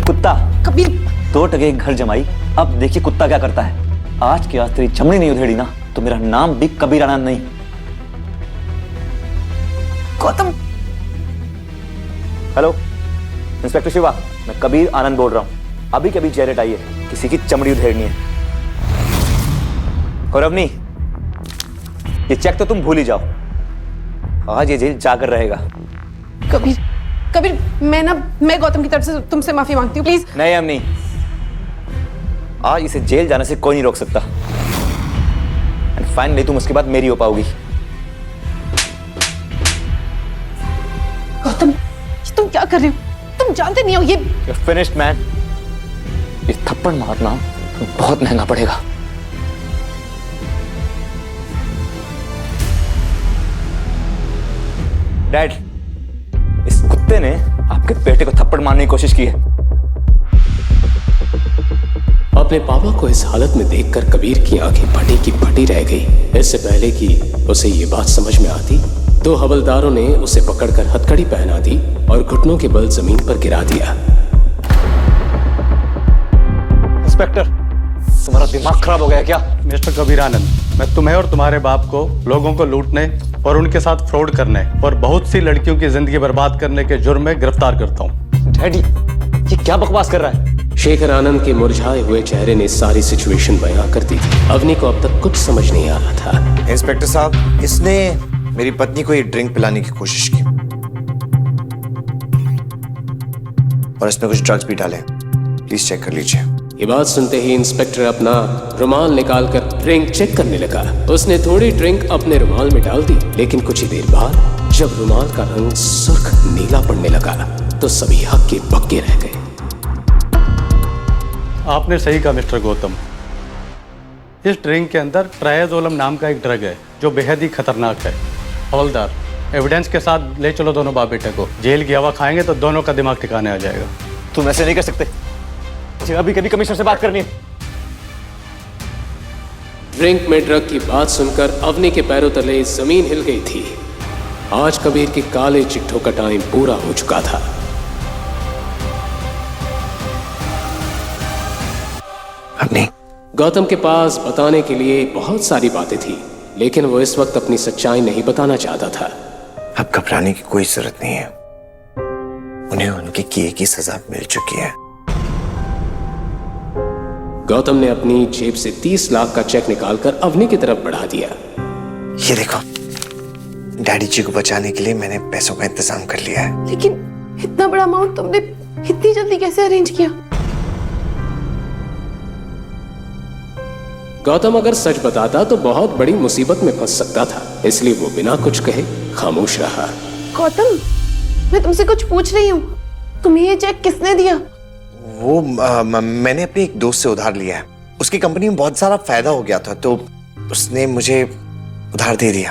कुत्ता?
कबीर,
2 टके घर जमाई, अब देखिए कुत्ता क्या करता है। आज के आज तेरी चमड़ी नहीं उधेड़ी ना तो मेरा नाम भी कबीर आनंद नहीं।
गौतम।
हेलो इंस्पेक्टर शिवा, मैं कबीर आनंद बोल रहा हूं। अभी कभी चेहरे आई है, किसी की चमड़ी उधेड़नी है। और अवनी, ये चेक तो तुम भूल ही जाओ, आज ये जेल जाकर रहेगा।
कबीर, कबीर मैं गौतम की तरफ से तुमसे माफी मांगती हूँ प्लीज।
नहीं अवनी, आज इसे जेल जाने से कोई नहीं रोक सकता। एंड फाइनली तुम उसके बाद मेरी हो पाओगी।
गौतम, तुम क्या कर रहे हो? तुम जानते नहीं हो ये
You're finished, man. ये थप्पड़ मारना तुम्हें बहुत महंगा पड़ेगा। डैड, इस कुत्ते ने आपके बेटे को थप्पड़ मारने की कोशिश की है।
अपने पापा को इस हालत में देखकर कबीर की आंखें फटी की फटी रह गई। इससे पहले कि उसे ये बात समझ में आती, 2 हवलदारों ने उसे पकड़कर हथकड़ी पहना दी और घुटनों के बल जमीन पर गिरा दिया।
इंस्पेक्टर, तुम्हारा दिमाग खराब हो गया क्या?
मिस्टर कबीर आनंद, मैं तुम्हें और तुम्हारे बाप को लोगों को लूटने और उनके साथ फ्रॉड करने और बहुत सी लड़कियों की जिंदगी बर्बाद करने के जुर्म में गिरफ्तार करता हूँ।
डैडी, ये क्या बकवास कर रहा है?
शेखर आनंद के मुरझाए हुए चेहरे ने सारी सिचुएशन बयां कर दी थी। अवनी को अब तक कुछ समझ नहीं आ रहा था।
इंस्पेक्टर साहब, इसने मेरी पत्नी को ये ड्रिंक पिलाने की कोशिश की और इसमें कुछ ड्रग्स भी डाले। प्लीज चेक कर लीजिए।
ये बात सुनते ही इंस्पेक्टर अपना रुमाल निकालकर ड्रिंक चेक करने लगा। उसने थोड़ी ड्रिंक अपने रुमाल में डाल दी, लेकिन कुछ ही देर बाद जब रुमाल का रंग सुर्ख नीला पड़ने लगा तो सभी हक्के बक्के रह गए।
आपने सही कहा मिस्टर गौतम, इस ड्रिंक के अंदर ट्रायाजोलम नाम का एक ड्रग है जो बेहद ही खतरनाक है। हवलदार, एविडेंस के साथ ले चलो दोनों बाप बेटे को। जेल की हवा खाएंगे तो दोनों का दिमाग ठिकाने आ जाएगा।
तुम ऐसे नहीं कर सकते, मुझे अभी कभी कमिश्नर से बात करनी है।
ड्रिंक में ड्रग की बात सुनकर अवनी के पैरों तले जमीन हिल गई थी। आज कबीर के काले चिट्ठों का टाइम पूरा हो चुका था। गौतम के पास बताने के लिए बहुत सारी बातें थी, लेकिन वो इस वक्त अपनी सच्चाई नहीं बताना चाहता था।
अब घबराने की कोई जरूरत नहीं है। उन्हें उनके किए की सजा मिल चुकी है।
गौतम ने अपनी जेब से 30 लाख का चेक निकालकर अवनी की तरफ बढ़ा दिया।
ये देखो, डैडी जी को बचाने के लिए मैंने पैसों का इंतजाम कर लिया है।
लेकिन इतना बड़ा अमाउंट तुमने इतनी जल्दी कैसे अरेंज किया?
गौतम अगर सच बताता तो बहुत बड़ी मुसीबत में फंस सकता था, इसलिए वो बिना कुछ कहे खामोश रहा।
गौतम, मैं तुमसे कुछ पूछ रही हूँ, तुम्हें ये चेक किसने दिया?
वो मैंने अपने एक दोस्त से उधार लिया है। उसकी कंपनी में बहुत सारा फायदा हो गया था तो उसने मुझे उधार दे दिया।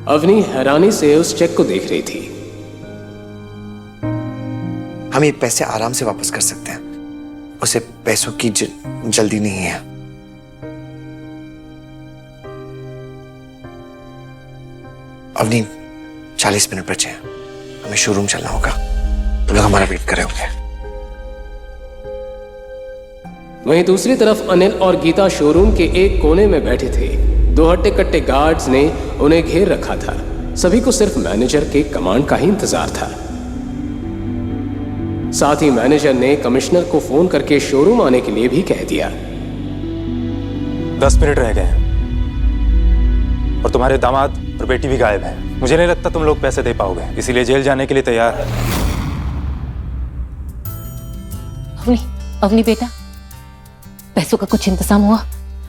अवनी हैरानी से उस चेक को देख रही थी।
हम ये पैसे आराम से वापस कर सकते हैं, उसे पैसों की जल्दी नहीं है। अवनी 40 मिनट बचे हैं, हमें शोरूम चलना होगा। तुम लोग हमारा वेट कर रहे होंगे।
वहीं दूसरी तरफ अनिल और गीता शोरूम के एक कोने में बैठे थे। 2 हट्टे कट्टे गार्ड्स ने उन्हें घेर रखा था। सभी को सिर्फ मैनेजर के कमांड का ही इंतजार था। साथ ही मैनेजर ने कमिश्नर को फोन करके शोरूम आने के लिए भी कह दिया।
10 मिनट रह गए हैं और तुम्हारे दामाद और बेटी भी गायब हैं। मुझे नहीं लगता तुम लोग पैसे दे पाओगे, इसीलिए जेल जाने के लिए तैयार है।
अवनी बेटा, पैसों का कुछ इंतजाम हुआ?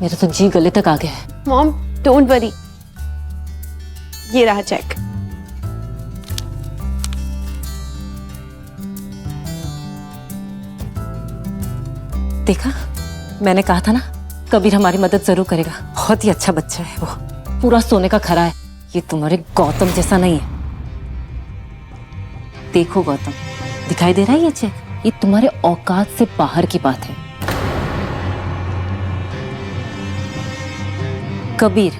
मेरा तो जी गले तक आ गया है।
मॉम डोंट वरी, ये रहा चेक।
देखा, मैंने कहा था ना, कबीर हमारी मदद जरूर करेगा। बहुत ही अच्छा बच्चा है वो, पूरा सोने का खरा है। ये तुम्हारे गौतम जैसा नहीं है। देखो गौतम, दिखाई दे रहा है ये चेक? ये तुम्हारे औकात से बाहर की बात है। कबीर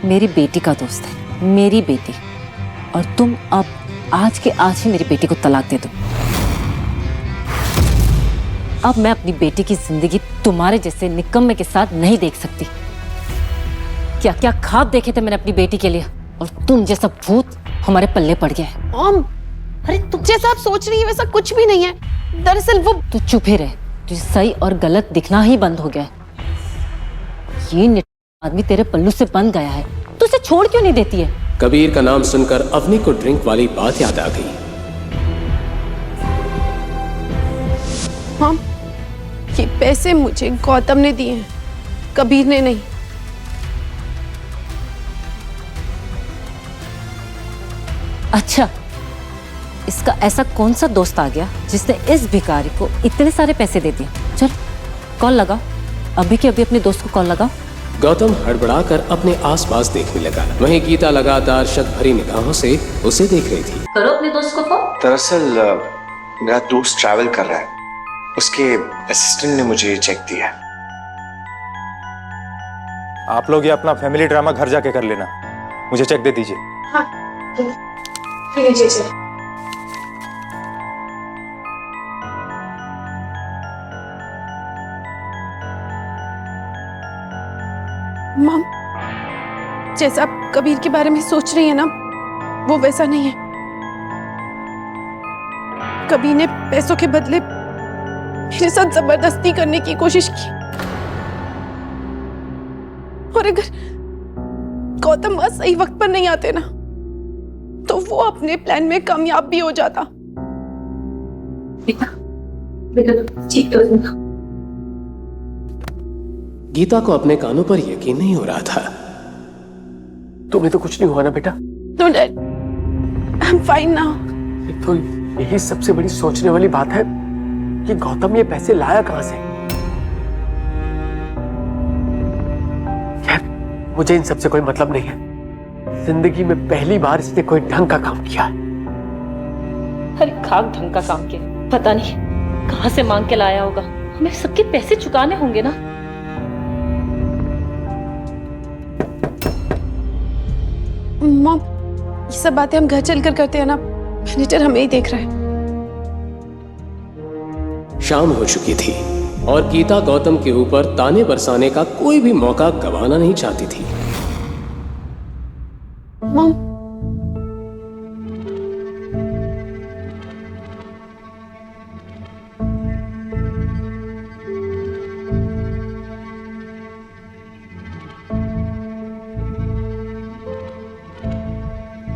मेरी बेटी का दोस्त है, मेरी बेटी, और तुम अब आज के आज ही मेरी बेटी को तलाक दे दो। अब मैं अपनी बेटी की जिंदगी तुम्हारे जैसे निकम्मे के साथ नहीं देख सकती। क्या क्या ख्वाब देखे थे मैंने अपनी बेटी के लिए, और तुम जैसा भूत हमारे पल्ले पड़ गया है।
मॉम, अरे तुम जैसा आप सोच रही है वैसा कुछ भी नहीं है। दरअसल वो
तू चुप ही रहे, तुझे सही और गलत दिखना ही बंद हो गया है। ये आदमी तेरे पल्लू से बंध गया है, तू उसे छोड़ क्यों नहीं देती है?
कबीर का नाम सुनकर अवनी को ड्रिंक वाली बात याद आ गई।
मॉम, ये पैसे मुझे गौतम ने दिए हैं, कबीर ने नहीं।
अच्छा, इसका ऐसा कौन सा दोस्त आ गया जिसने इस भिखारी को इतने सारे पैसे दे दिए? चल कॉल लगाओ, अभी के अभी अपने दोस्त को कॉल लगाओ।
गौतम हड़बड़ाकर अपने आसपास देखने लगा। वहीं गीता लगातार शक भरी निगाहों से उसे देख रही थी।
करो अपने दोस्त को कॉल।
दरअसल मेरा दोस्त ट्रैवल कर रहा है, उसके असिस्टेंट ने मुझे चेक दिया है।
आप लोग ये अपना फैमिली ड्रामा घर जाके कर लेना, मुझे चेक दे दीजिए।
हाँ, लीजिए चेक। मॉम, जैसा आप कबीर के बारे में सोच रही है ना, वो वैसा नहीं है। कबीर ने पैसों के बदले मेरे साथ जबरदस्ती करने की कोशिश की, और अगर गौतम बस सही वक्त पर नहीं आते ना, तो वो अपने प्लान में कामयाब भी हो जाता।
ठीक तो है।
गीता को अपने कानों पर यकीन नहीं हो रहा था।
तुम्हें तो कुछ नहीं हुआ ना बेटा?
No dad, I am fine now.
तो यही सबसे बड़ी सोचने वाली बात है कि गौतम ये पैसे लाया कहां से। खैर, मुझे इन सबसे कोई मतलब नहीं है। जिंदगी में पहली बार इसने कोई ढंग का काम किया है।
अरे खाक ढंग का काम किया, पता नहीं कहां से मांग के लाया होगा। हमें सबके पैसे चुकाने होंगे ना।
मॉम, ये सब बातें हम घर चलकर करते हैं ना, मैनेजर हमें ही देख रहा है।
शाम हो चुकी थी और गीता गौतम के ऊपर ताने बरसाने का कोई भी मौका गंवाना नहीं चाहती थी।
मॉम,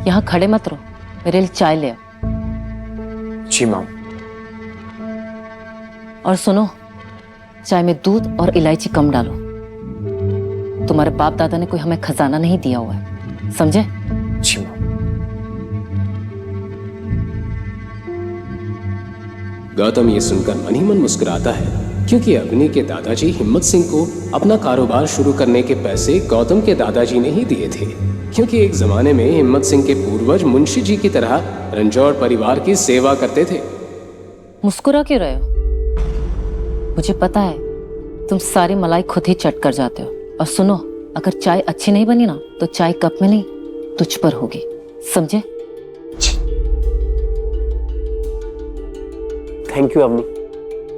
यहाँ खड़े मत रहो, मेरे लिए चाय ले आओ।
जी मॉम।
और सुनो, चाय में दूध और इलायची कम डालो। तुम्हारे बाप दादा ने कोई हमें खजाना नहीं दिया हुआ है, समझे?
गौतम ये सुनकर मन ही मन मुस्कुराता है, क्योंकि अवनी के दादाजी हिम्मत सिंह को अपना कारोबार शुरू करने के पैसे गौतम के दादाजी ने ही दिए थे, क्योंकि एक जमाने में हिम्मत सिंह के पूर्वज मुंशी जी की तरह रंजौर परिवार की सेवा करते थे।
मुस्कुरा क्यों रहे हो? मुझे पता है तुम सारी मलाई खुद ही चट कर जाते हो। और सुनो, अगर चाय अच्छी नहीं बनी ना तो चाय कप में नहीं तुझ पर होगी, समझे?
Thank you Avni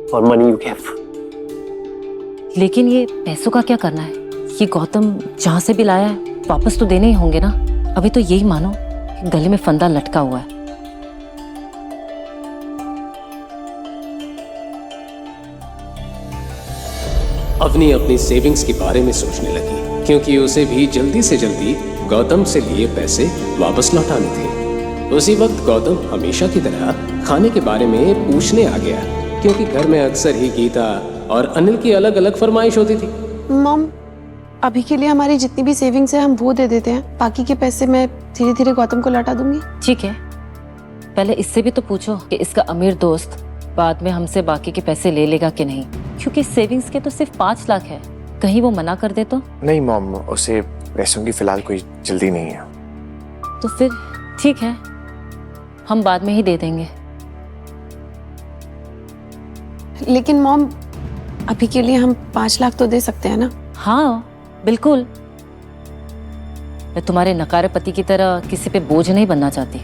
for money you gave.
लेकिन ये पैसों का क्या करना है? ये गौतम जहां से भी लाया है वापस तो देने ही होंगे ना। अभी तो यही मानो कि गले में फंदा लटका हुआ है।
अवनी अपनी सेविंग्स के बारे में सोचने लगी, क्योंकि उसे भी जल्दी से जल्दी गौतम से लिए पैसे वापस लौटाने थे। उसी वक्त गौतम हमेशा की तरह खाने के बारे में पूछने आ गया, क्योंकि घर में अक्सर ही गीता और अनिल की अलग अलग फरमाइश होती थी।
मॉम, अभी के लिए हमारी जितनी भी सेविंग्स है हम वो दे देते हैं, बाकी के पैसे मैं धीरे धीरे गौतम को लौटा दूंगी।
ठीक है, पहले इससे भी तो पूछो कि इसका अमीर दोस्त बाद में हमसे बाकी के पैसे ले लेगा कि नहीं, क्योंकि सेविंग्स के तो सिर्फ 5 लाख है। कहीं वो मना कर दे तो?
नहीं मॉम, उसे पैसों की फिलहाल कोई जल्दी नहीं है।
तो फिर ठीक है, हम बाद में ही दे देंगे।
लेकिन मॉम, अभी के लिए हम 5 लाख तो दे सकते हैं ना?
हाँ बिल्कुल। मैं तुम्हारे नकारे पति की तरह किसी पे बोझ नहीं बनना चाहती।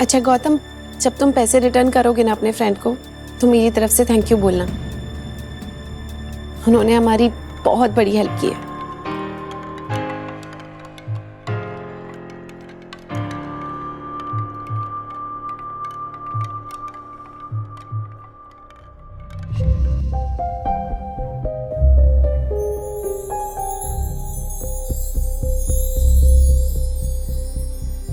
अच्छा गौतम, जब तुम पैसे रिटर्न करोगे ना अपने फ्रेंड को, तो मेरी तरफ से थैंक यू बोलना। उन्होंने हमारी बहुत बड़ी हेल्प की है।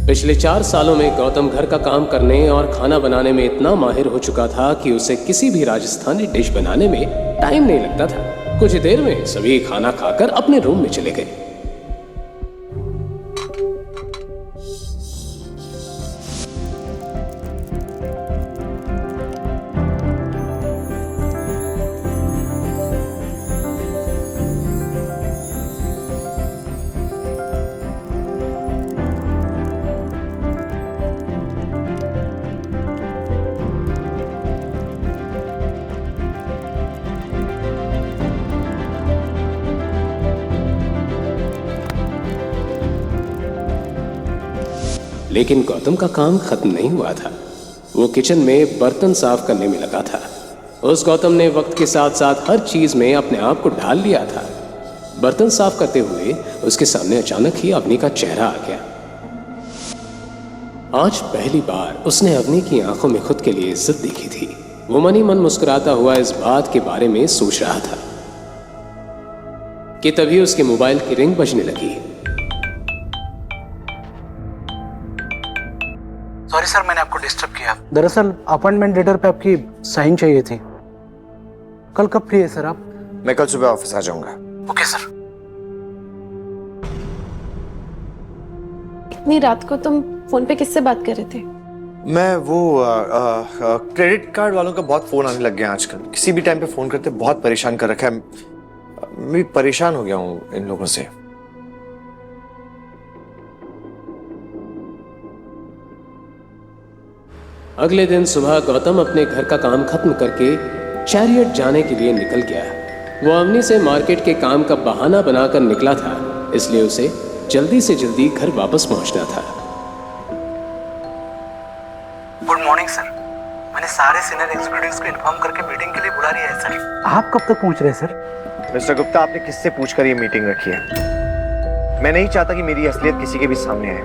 पिछले 4 सालों में गौतम घर का काम करने और खाना बनाने में इतना माहिर हो चुका था कि उसे किसी भी राजस्थानी डिश बनाने में टाइम नहीं लगता था। कुछ ही देर में सभी खाना खाकर अपने रूम में चले गए। लेकिन गौतम का काम खत्म नहीं हुआ था। वो किचन में बर्तन साफ करने में लगा था। उस गौतम ने वक्त के साथ साथ हर चीज में अपने आप को ढाल लिया था। बर्तन साफ करते हुए उसके सामने अचानक ही अवनी का चेहरा आ गया। आज पहली बार उसने अवनी की आंखों में खुद के लिए इज्जत देखी थी। वो मन ही मन मुस्कुराता हुआ इस बात के बारे में सोच रहा था कि तभी उसके मोबाइल की रिंग बजने लगी।
सॉरी सर, मैंने आपको डिस्टर्ब किया।
दरअसल अपॉइंटमेंट लेटर पे आपकी साइन चाहिए थी। कल कब फ्री है सर आप?
मैं कल सुबह ऑफिस आ जाऊंगा।
Okay sir.
इतनी रात को तुम फोन पे किससे बात कर रहे थे?
मैं वो क्रेडिट कार्ड वालों का बहुत फोन आने लग गया आजकल। किसी भी टाइम पे फोन करते, बहुत परेशान कर रखा है। मैं परेशान हो गया हूँ इन लोगों से।
अगले दिन सुबह गौतम अपने घर का काम खत्म करके चैरियट जाने के लिए निकल गया। वो अवनी से मार्केट के काम का बहाना बनाकर निकला था, इसलिए उसे जल्दी से जल्दी घर वापस पहुंचना था।
Good morning sir. मैंने सारे सीनियर एग्जीक्यूटिव्स को इन्फॉर्म करके मीटिंग के लिए बुला लिया है सर।
आप कब तक पहुंच रहे हैं सर?
मिस्टर गुप्ता, आपने किससे पूछकर ये मीटिंग रखी है? मैं नहीं चाहता कि मेरी असलियत किसी के भी सामने आए।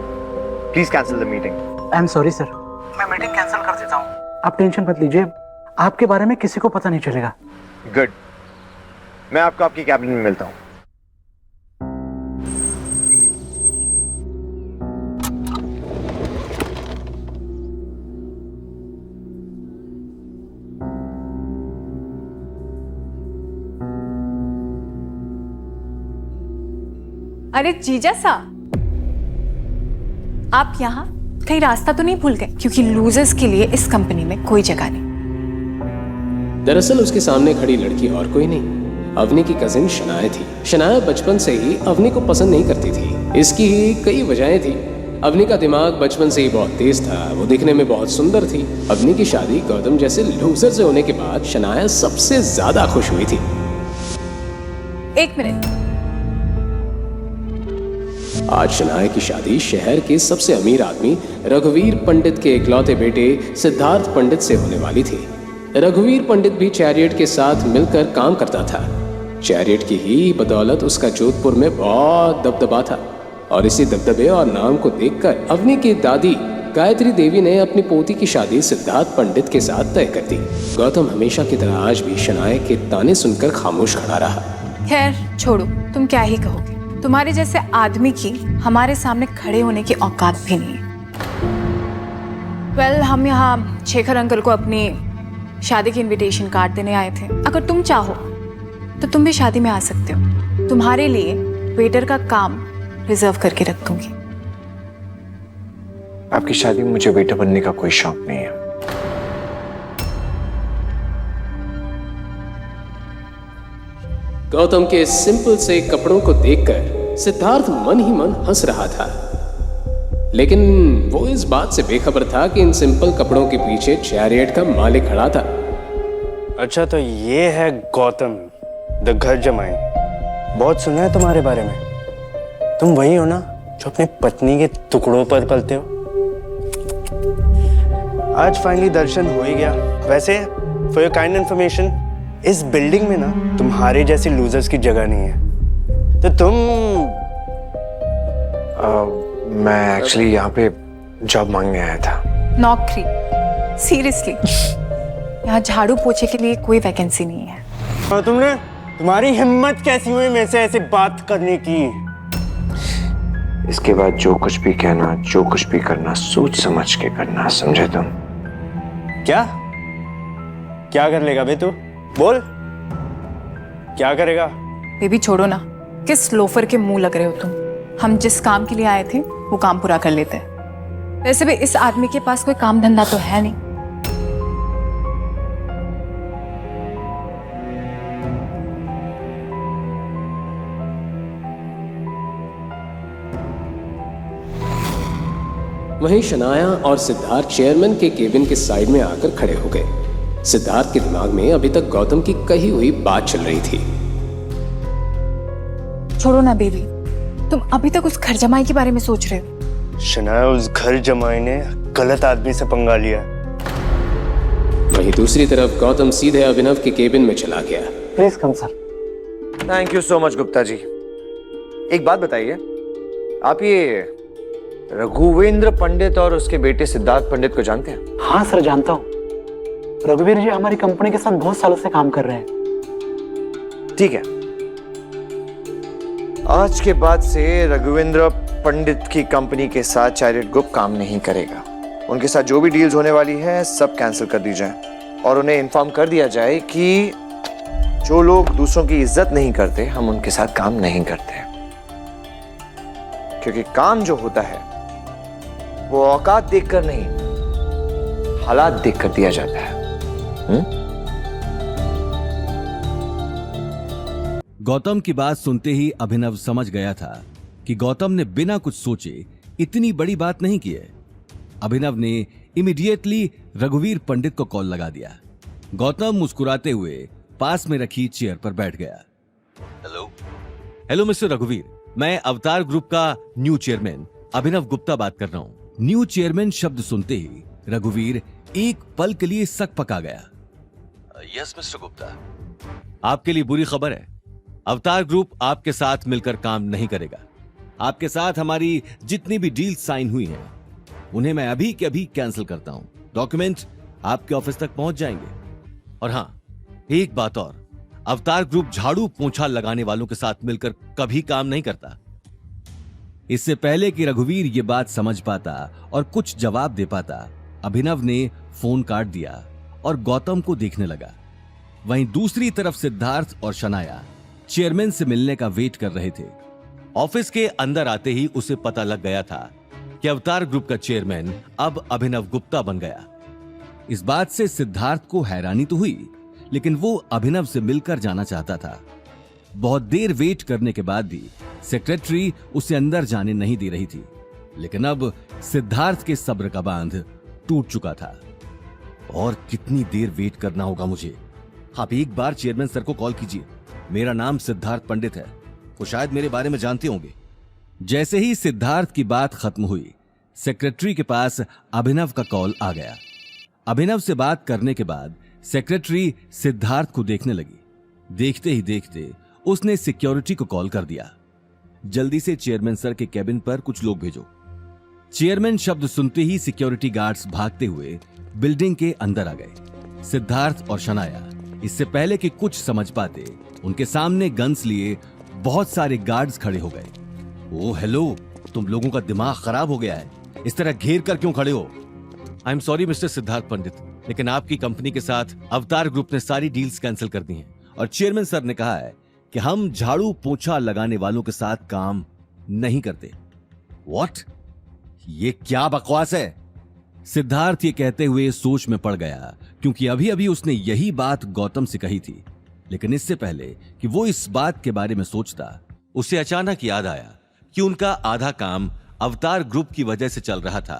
Please cancel the meeting.
I am sorry sir.
मैं मीटिंग कैंसिल कर देता हूँ।
आप टेंशन मत लीजिए, आपके बारे में किसी को पता नहीं चलेगा।
गुड, मैं आपको आपकी कैबिन में मिलता हूँ।
अरे जीजा सा, आप यहाँ कहीं रास्ता तो नहीं भूल गए? क्योंकि लूजर्स के लिए इस कंपनी में कोई जगह नहीं।
दरअसल उसके सामने खड़ी लड़की और कोई नहीं, अवनी की कजिन शनाया थी। शनाया बचपन से ही अवनी को पसंद नहीं करती थी। इसकी ही कई वजहें थी। अवनी का दिमाग बचपन से ही बहुत तेज था, वो दिखने में बहुत सुंदर थी। अवनी की शादी गौतम जैसे लूजर से होने के बाद शनाया सबसे ज्यादा खुश हुई थी।
एक मिनट।
आज शनाया की शादी शहर के सबसे अमीर आदमी रघुवीर पंडित के इकलौते बेटे सिद्धार्थ पंडित से होने वाली थी। रघुवीर पंडित भी चैरियट के साथ मिलकर काम करता था। चैरियट की ही बदौलत उसका जोधपुर में बहुत दबदबा था और इसी दबदबे और नाम को देखकर अवनी की दादी गायत्री देवी ने अपनी पोती की शादी सिद्धार्थ पंडित के साथ तय कर दी। गौतम हमेशा की तरह आज भी शनाया के ताने सुनकर खामोश खड़ा रहा।
खैर छोड़ो, तुम क्या ही कहोगे। तुम्हारे जैसे आदमी की हमारे सामने खड़े होने की औकात भी नहीं है। वेल, हम यहाँ शेखर अंकल को अपनी शादी की इनविटेशन कार्ड देने आए थे। अगर तुम चाहो तो तुम भी शादी में आ सकते हो। तुम्हारे लिए वेटर का काम रिजर्व करके रख दूंगी।
आपकी शादी में मुझे वेटर बनने का कोई शौक नहीं है।
गौतम के सिंपल से कपड़ों को देखकर सिद्धार्थ मन ही मन हंस रहा था, लेकिन वो इस बात से बेखबर था कि इन सिंपल कपड़ों के पीछे चैरियट का मालिक खड़ा था।
अच्छा, तो ये है गौतम द घर जमाई। बहुत सुना है तुम्हारे बारे में। तुम वही हो ना जो अपनी पत्नी के टुकड़ों पर पलते हो। आज फाइनली दर्शन हो ही गया। वैसे फॉर योर काइंड इन्फॉर्मेशन, इस बिल्डिंग में ना तुम्हारे जैसे लूजर्स की जगह नहीं है। तो तुम
मैं एक्चुअली यहाँ पे जॉब मांगने आया था।
नौकरी? सीरियसली? यहाँ झाड़ू पोछे के लिए कोई वैकेंसी नहीं है।
और तुम्हारी हिम्मत कैसी हुई मेरे से ऐसे बात करने की?
इसके बाद जो कुछ भी कहना, जो कुछ भी करना, सोच समझ के करना, समझे तुम?
क्या कर लेगा बे तू? बोल, क्या करेगा?
बेबी छोड़ो ना, किस लोफर के मुंह लग रहे हो तुम। हम जिस काम के लिए आए थे वो काम पूरा कर लेते हैं। वैसे भी इस आदमी के पास कोई काम धंधा तो है नहीं।
वहीं शनाया और सिद्धार्थ चेयरमैन के केबिन के साइड में आकर खड़े हो गए। सिद्धार्थ के दिमाग में अभी तक गौतम की कही हुई बात चल रही थी।
छोड़ो ना बेबी, तुम अभी तक उस घर जमाई के बारे में सोच रहे हो।
शनाया, उस घर जमाई ने गलत आदमी से पंगा लिया।
वहीं दूसरी तरफ गौतम सीधे अभिनव के केबिन में चला गया।
Please come sir.
Thank you so much Gupta ji. एक बात बताइए, आप ये रघुवेंद्र पंडित और उसके बेटे सिद्धार्थ पंडित को जानते हैं?
हाँ सर, जानता हूँ। रघुवीर जी हमारी कंपनी के साथ बहुत सालों से काम कर रहे हैं।
ठीक है, आज के बाद से रघुवेंद्र पंडित की कंपनी के साथ चैरियट ग्रुप काम नहीं करेगा। उनके साथ जो भी डील्स होने वाली है सब कैंसिल कर दी जाए और उन्हें इन्फॉर्म कर दिया जाए कि जो लोग दूसरों की इज्जत नहीं करते, हम उनके साथ काम नहीं करते। क्योंकि काम जो होता है वो औकात देखकर नहीं, हालात देखकर दिया जाता है।
गौतम की बात सुनते ही अभिनव समझ गया था कि गौतम ने बिना कुछ सोचे इतनी बड़ी बात नहीं की है। अभिनव ने इमीडिएटली रघुवीर पंडित को कॉल लगा दिया। गौतम मुस्कुराते हुए पास में रखी चेयर पर बैठ गया। हेलो मिस्टर रघुवीर, मैं अवतार ग्रुप का न्यू चेयरमैन अभिनव गुप्ता बात कर रहा हूँ। न्यू चेयरमैन शब्द सुनते ही रघुवीर एक पल के लिए सक पका गया। Yes mister Gupta. आपके लिए बुरी खबर है, अवतार ग्रुप आपके साथ मिलकर काम नहीं करेगा। आपके साथ हमारी जितनी भी डील साइन हुई हैं, उन्हें मैं अभी के अभी कैंसिल करता हूं। डॉक्यूमेंट आपके ऑफिस तक पहुंच जाएंगे। और हां, एक बात और, अवतार ग्रुप झाड़ू पोंछा लगाने वालों के साथ मिलकर कभी काम नहीं करता। इससे पहले कि रघुवीर ये बात समझ पाता और कुछ जवाब दे पाता, अभिनव ने फोन काट दिया और गौतम को देखने लगा। वहीं दूसरी तरफ सिद्धार्थ और शनाया चेयरमैन से मिलने का वेट कर रहे थे। ऑफिस के अंदर आते ही उसे पता लग गया था कि अवतार ग्रुप का चेयरमैन अब अभिनव गुप्ता बन गया। इस बात से सिद्धार्थ को हैरानी तो हुई, लेकिन वो अभिनव से मिलकर जाना चाहता था। बहुत देर वेट करने के बाद भी सेक्रेटरी उसे अंदर जाने नहीं दे रही थी, लेकिन अब सिद्धार्थ के सब्र का बांध टूट चुका था। और कितनी देर वेट करना होगा मुझे? आप एक बार चेयरमैन सर को कॉल कीजिए। मेरा नाम सिद्धार्थ पंडित है, वो शायद मेरे बारे में जानते होंगे। जैसे ही सिद्धार्थ की बात खत्म हुई, सेक्रेटरी के पास अभिनव का कॉल आ गया। अभिनव से बात करने के बाद सेक्रेटरी सिद्धार्थ को देखने लगी। देखते ही देखते उसने सिक्योरिटी को कॉल कर दिया, जल्दी से चेयरमैन सर के केबिन पर कुछ लोग भेजो। चेयरमैन शब्द सुनते ही सिक्योरिटी गार्ड्स भागते हुए बिल्डिंग के अंदर आ गए। सिद्धार्थ और शनाया इससे पहले कि कुछ समझ पाते, उनके सामने गन्स लिए बहुत सारे गार्ड्स खड़े हो गए। ओ हेलो, तुम लोगों का दिमाग खराब हो गया है, इस तरह घेर कर क्यों खड़े हो? I am sorry mister Siddharth Pandit, लेकिन आपकी कंपनी के साथ अवतार ग्रुप ने सारी डील्स कैंसिल कर दी हैं और चेयरमैन सर ने कहा है कि हम झाड़ू पोछा लगाने वालों के साथ काम नहीं करते। व्हाट? ये क्या बकवास है? सिद्धार्थ ये कहते हुए सोच में पड़ गया, क्योंकि अभी अभी उसने यही बात गौतम से कही थी। लेकिन इससे पहले कि वो इस बात के बारे में सोचता, उसे अचानक याद आया कि उनका आधा काम अवतार ग्रुप की वजह से चल रहा था।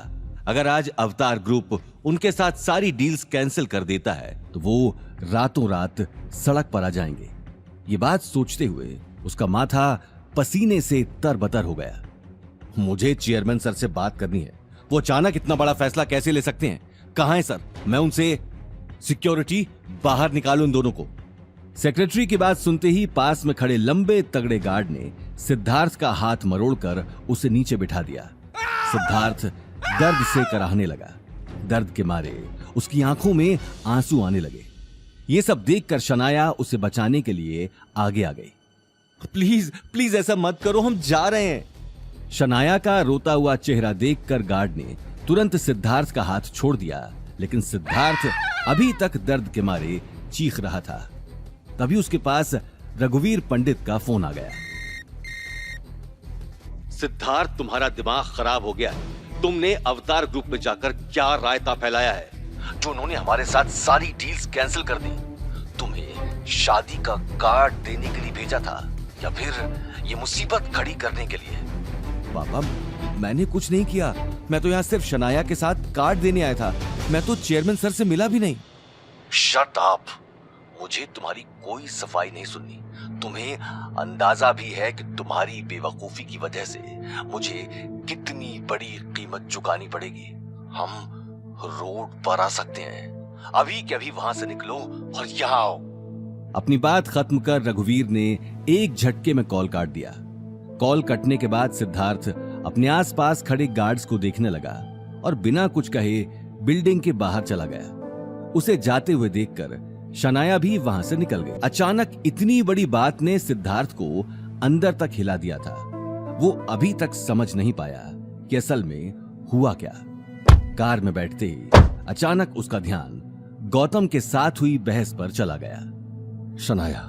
अगर आज अवतार ग्रुप उनके साथ सारी डील्स कैंसिल कर देता है तो वो रातों रात सड़क पर आ जाएंगे। ये बात सोचते हुए उसका माथा पसीने से तरबतर हो गया। मुझे चेयरमैन सर से बात करनी है। वो अचानक इतना बड़ा फैसला कैसे ले सकते हैं? कहां है सर? मैं उनसे सिक्योरिटी बाहर निकालूं इन दोनों को। सेक्रेटरी की बात सुनते ही पास में खड़े लंबे तगड़े गार्ड ने सिद्धार्थ का हाथ मरोड़कर उसे नीचे बिठा दिया। सिद्धार्थ दर्द से कराहने लगा। दर्द के मारे उसकी आंखों में आंसू आने लगे। ये सब देखकर शनाया उसे बचाने के लिए आगे आ गई। प्लीज प्लीज ऐसा मत करो, हम जा रहे हैं। शनाया का रोता हुआ चेहरा देखकर गार्ड ने तुरंत सिद्धार्थ का हाथ छोड़ दिया, लेकिन सिद्धार्थ अभी तक दर्द के मारे चीख रहा था। तभी उसके पास रघुवीर पंडित का फोन आ गया। सिद्धार्थ, तुम्हारा दिमाग खराब हो गया है। तुमने अवतार ग्रुप में जाकर क्या रायता फैलाया है, जो उन्होंने हमारे साथ सारी डील्स कैंसिल कर दी। तुम्हें शादी का कार्ड देने के लिए भेजा था या फिर ये मुसीबत खड़ी करने के लिए? पापा, मैंने कुछ नहीं किया। मैं तो यहाँ सिर्फ शनाया के साथ कार्ड देने आया था। मैं तो चेयरमैन सर से मिला भी नहीं। Shut up! मुझे तुम्हारी कोई सफाई नहीं सुननी। तुम्हें अंदाजा भी है कि तुम्हारी बेवकूफी की वजह से मुझे कितनी बड़ी कीमत चुकानी पड़ेगी। हम रोड पर आ सकते हैं। अभी के अभी वहां से निकलो और यहाँ आओ। अपनी बात खत्म कर रघुवीर ने एक झटके में कॉल काट दिया। कॉल कटने के बाद सिद्धार्थ अपने आसपास खड़े गार्ड्स को देखने लगा और बिना कुछ कहे बिल्डिंग के बाहर चला गया। उसे जाते हुए देखकर शनाया भी वहां से निकल गई। अचानक इतनी बड़ी बात ने सिद्धार्थ को अंदर तक हिला दिया था। वो अभी तक समझ नहीं पाया कि असल में हुआ क्या। कार में बैठते ही अचानक उसका ध्यान गौतम के साथ हुई बहस पर चला गया। शनाया,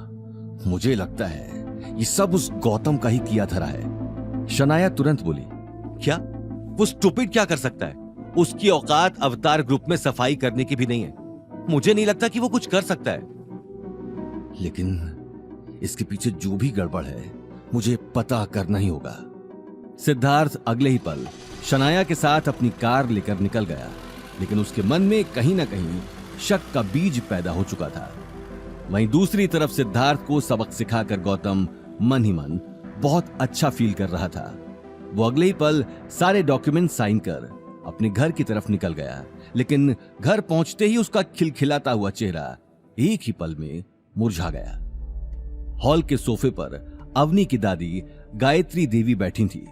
मुझे लगता है ये सब उस गौतम का ही किया धरा है। शनाया तुरंत बोली, क्या? वो स्टूपिड क्या कर सकता है? उसकी औकात अवतार ग्रुप में सफाई करने की भी नहीं है। मुझे नहीं लगता कि वो कुछ कर सकता है। लेकिन इसके पीछे जो भी गड़बड़ है, मुझे पता करना ही होगा। सिद्धार्थ अगले ही पल शनाया के साथ अपनी कार लेकर निकल गया, लेकिन उसके मन में कहीं ना कहीं शक का बीज पैदा हो चुका था। वहीं दूसरी तरफ सिद्धार्थ को सबक सिखाकर गौतम मन ही मन बहुत अच्छा फील कर रहा था। वो अगले ही पल सारे डॉक्यूमेंट साइन कर अपने घर की तरफ निकल गया, लेकिन घर पहुंचते ही उसका खिलखिलाता हुआ चेहरा एक ही पल में मुरझा गया। हॉल के सोफे पर अवनी की दादी गायत्री देवी बैठी थी।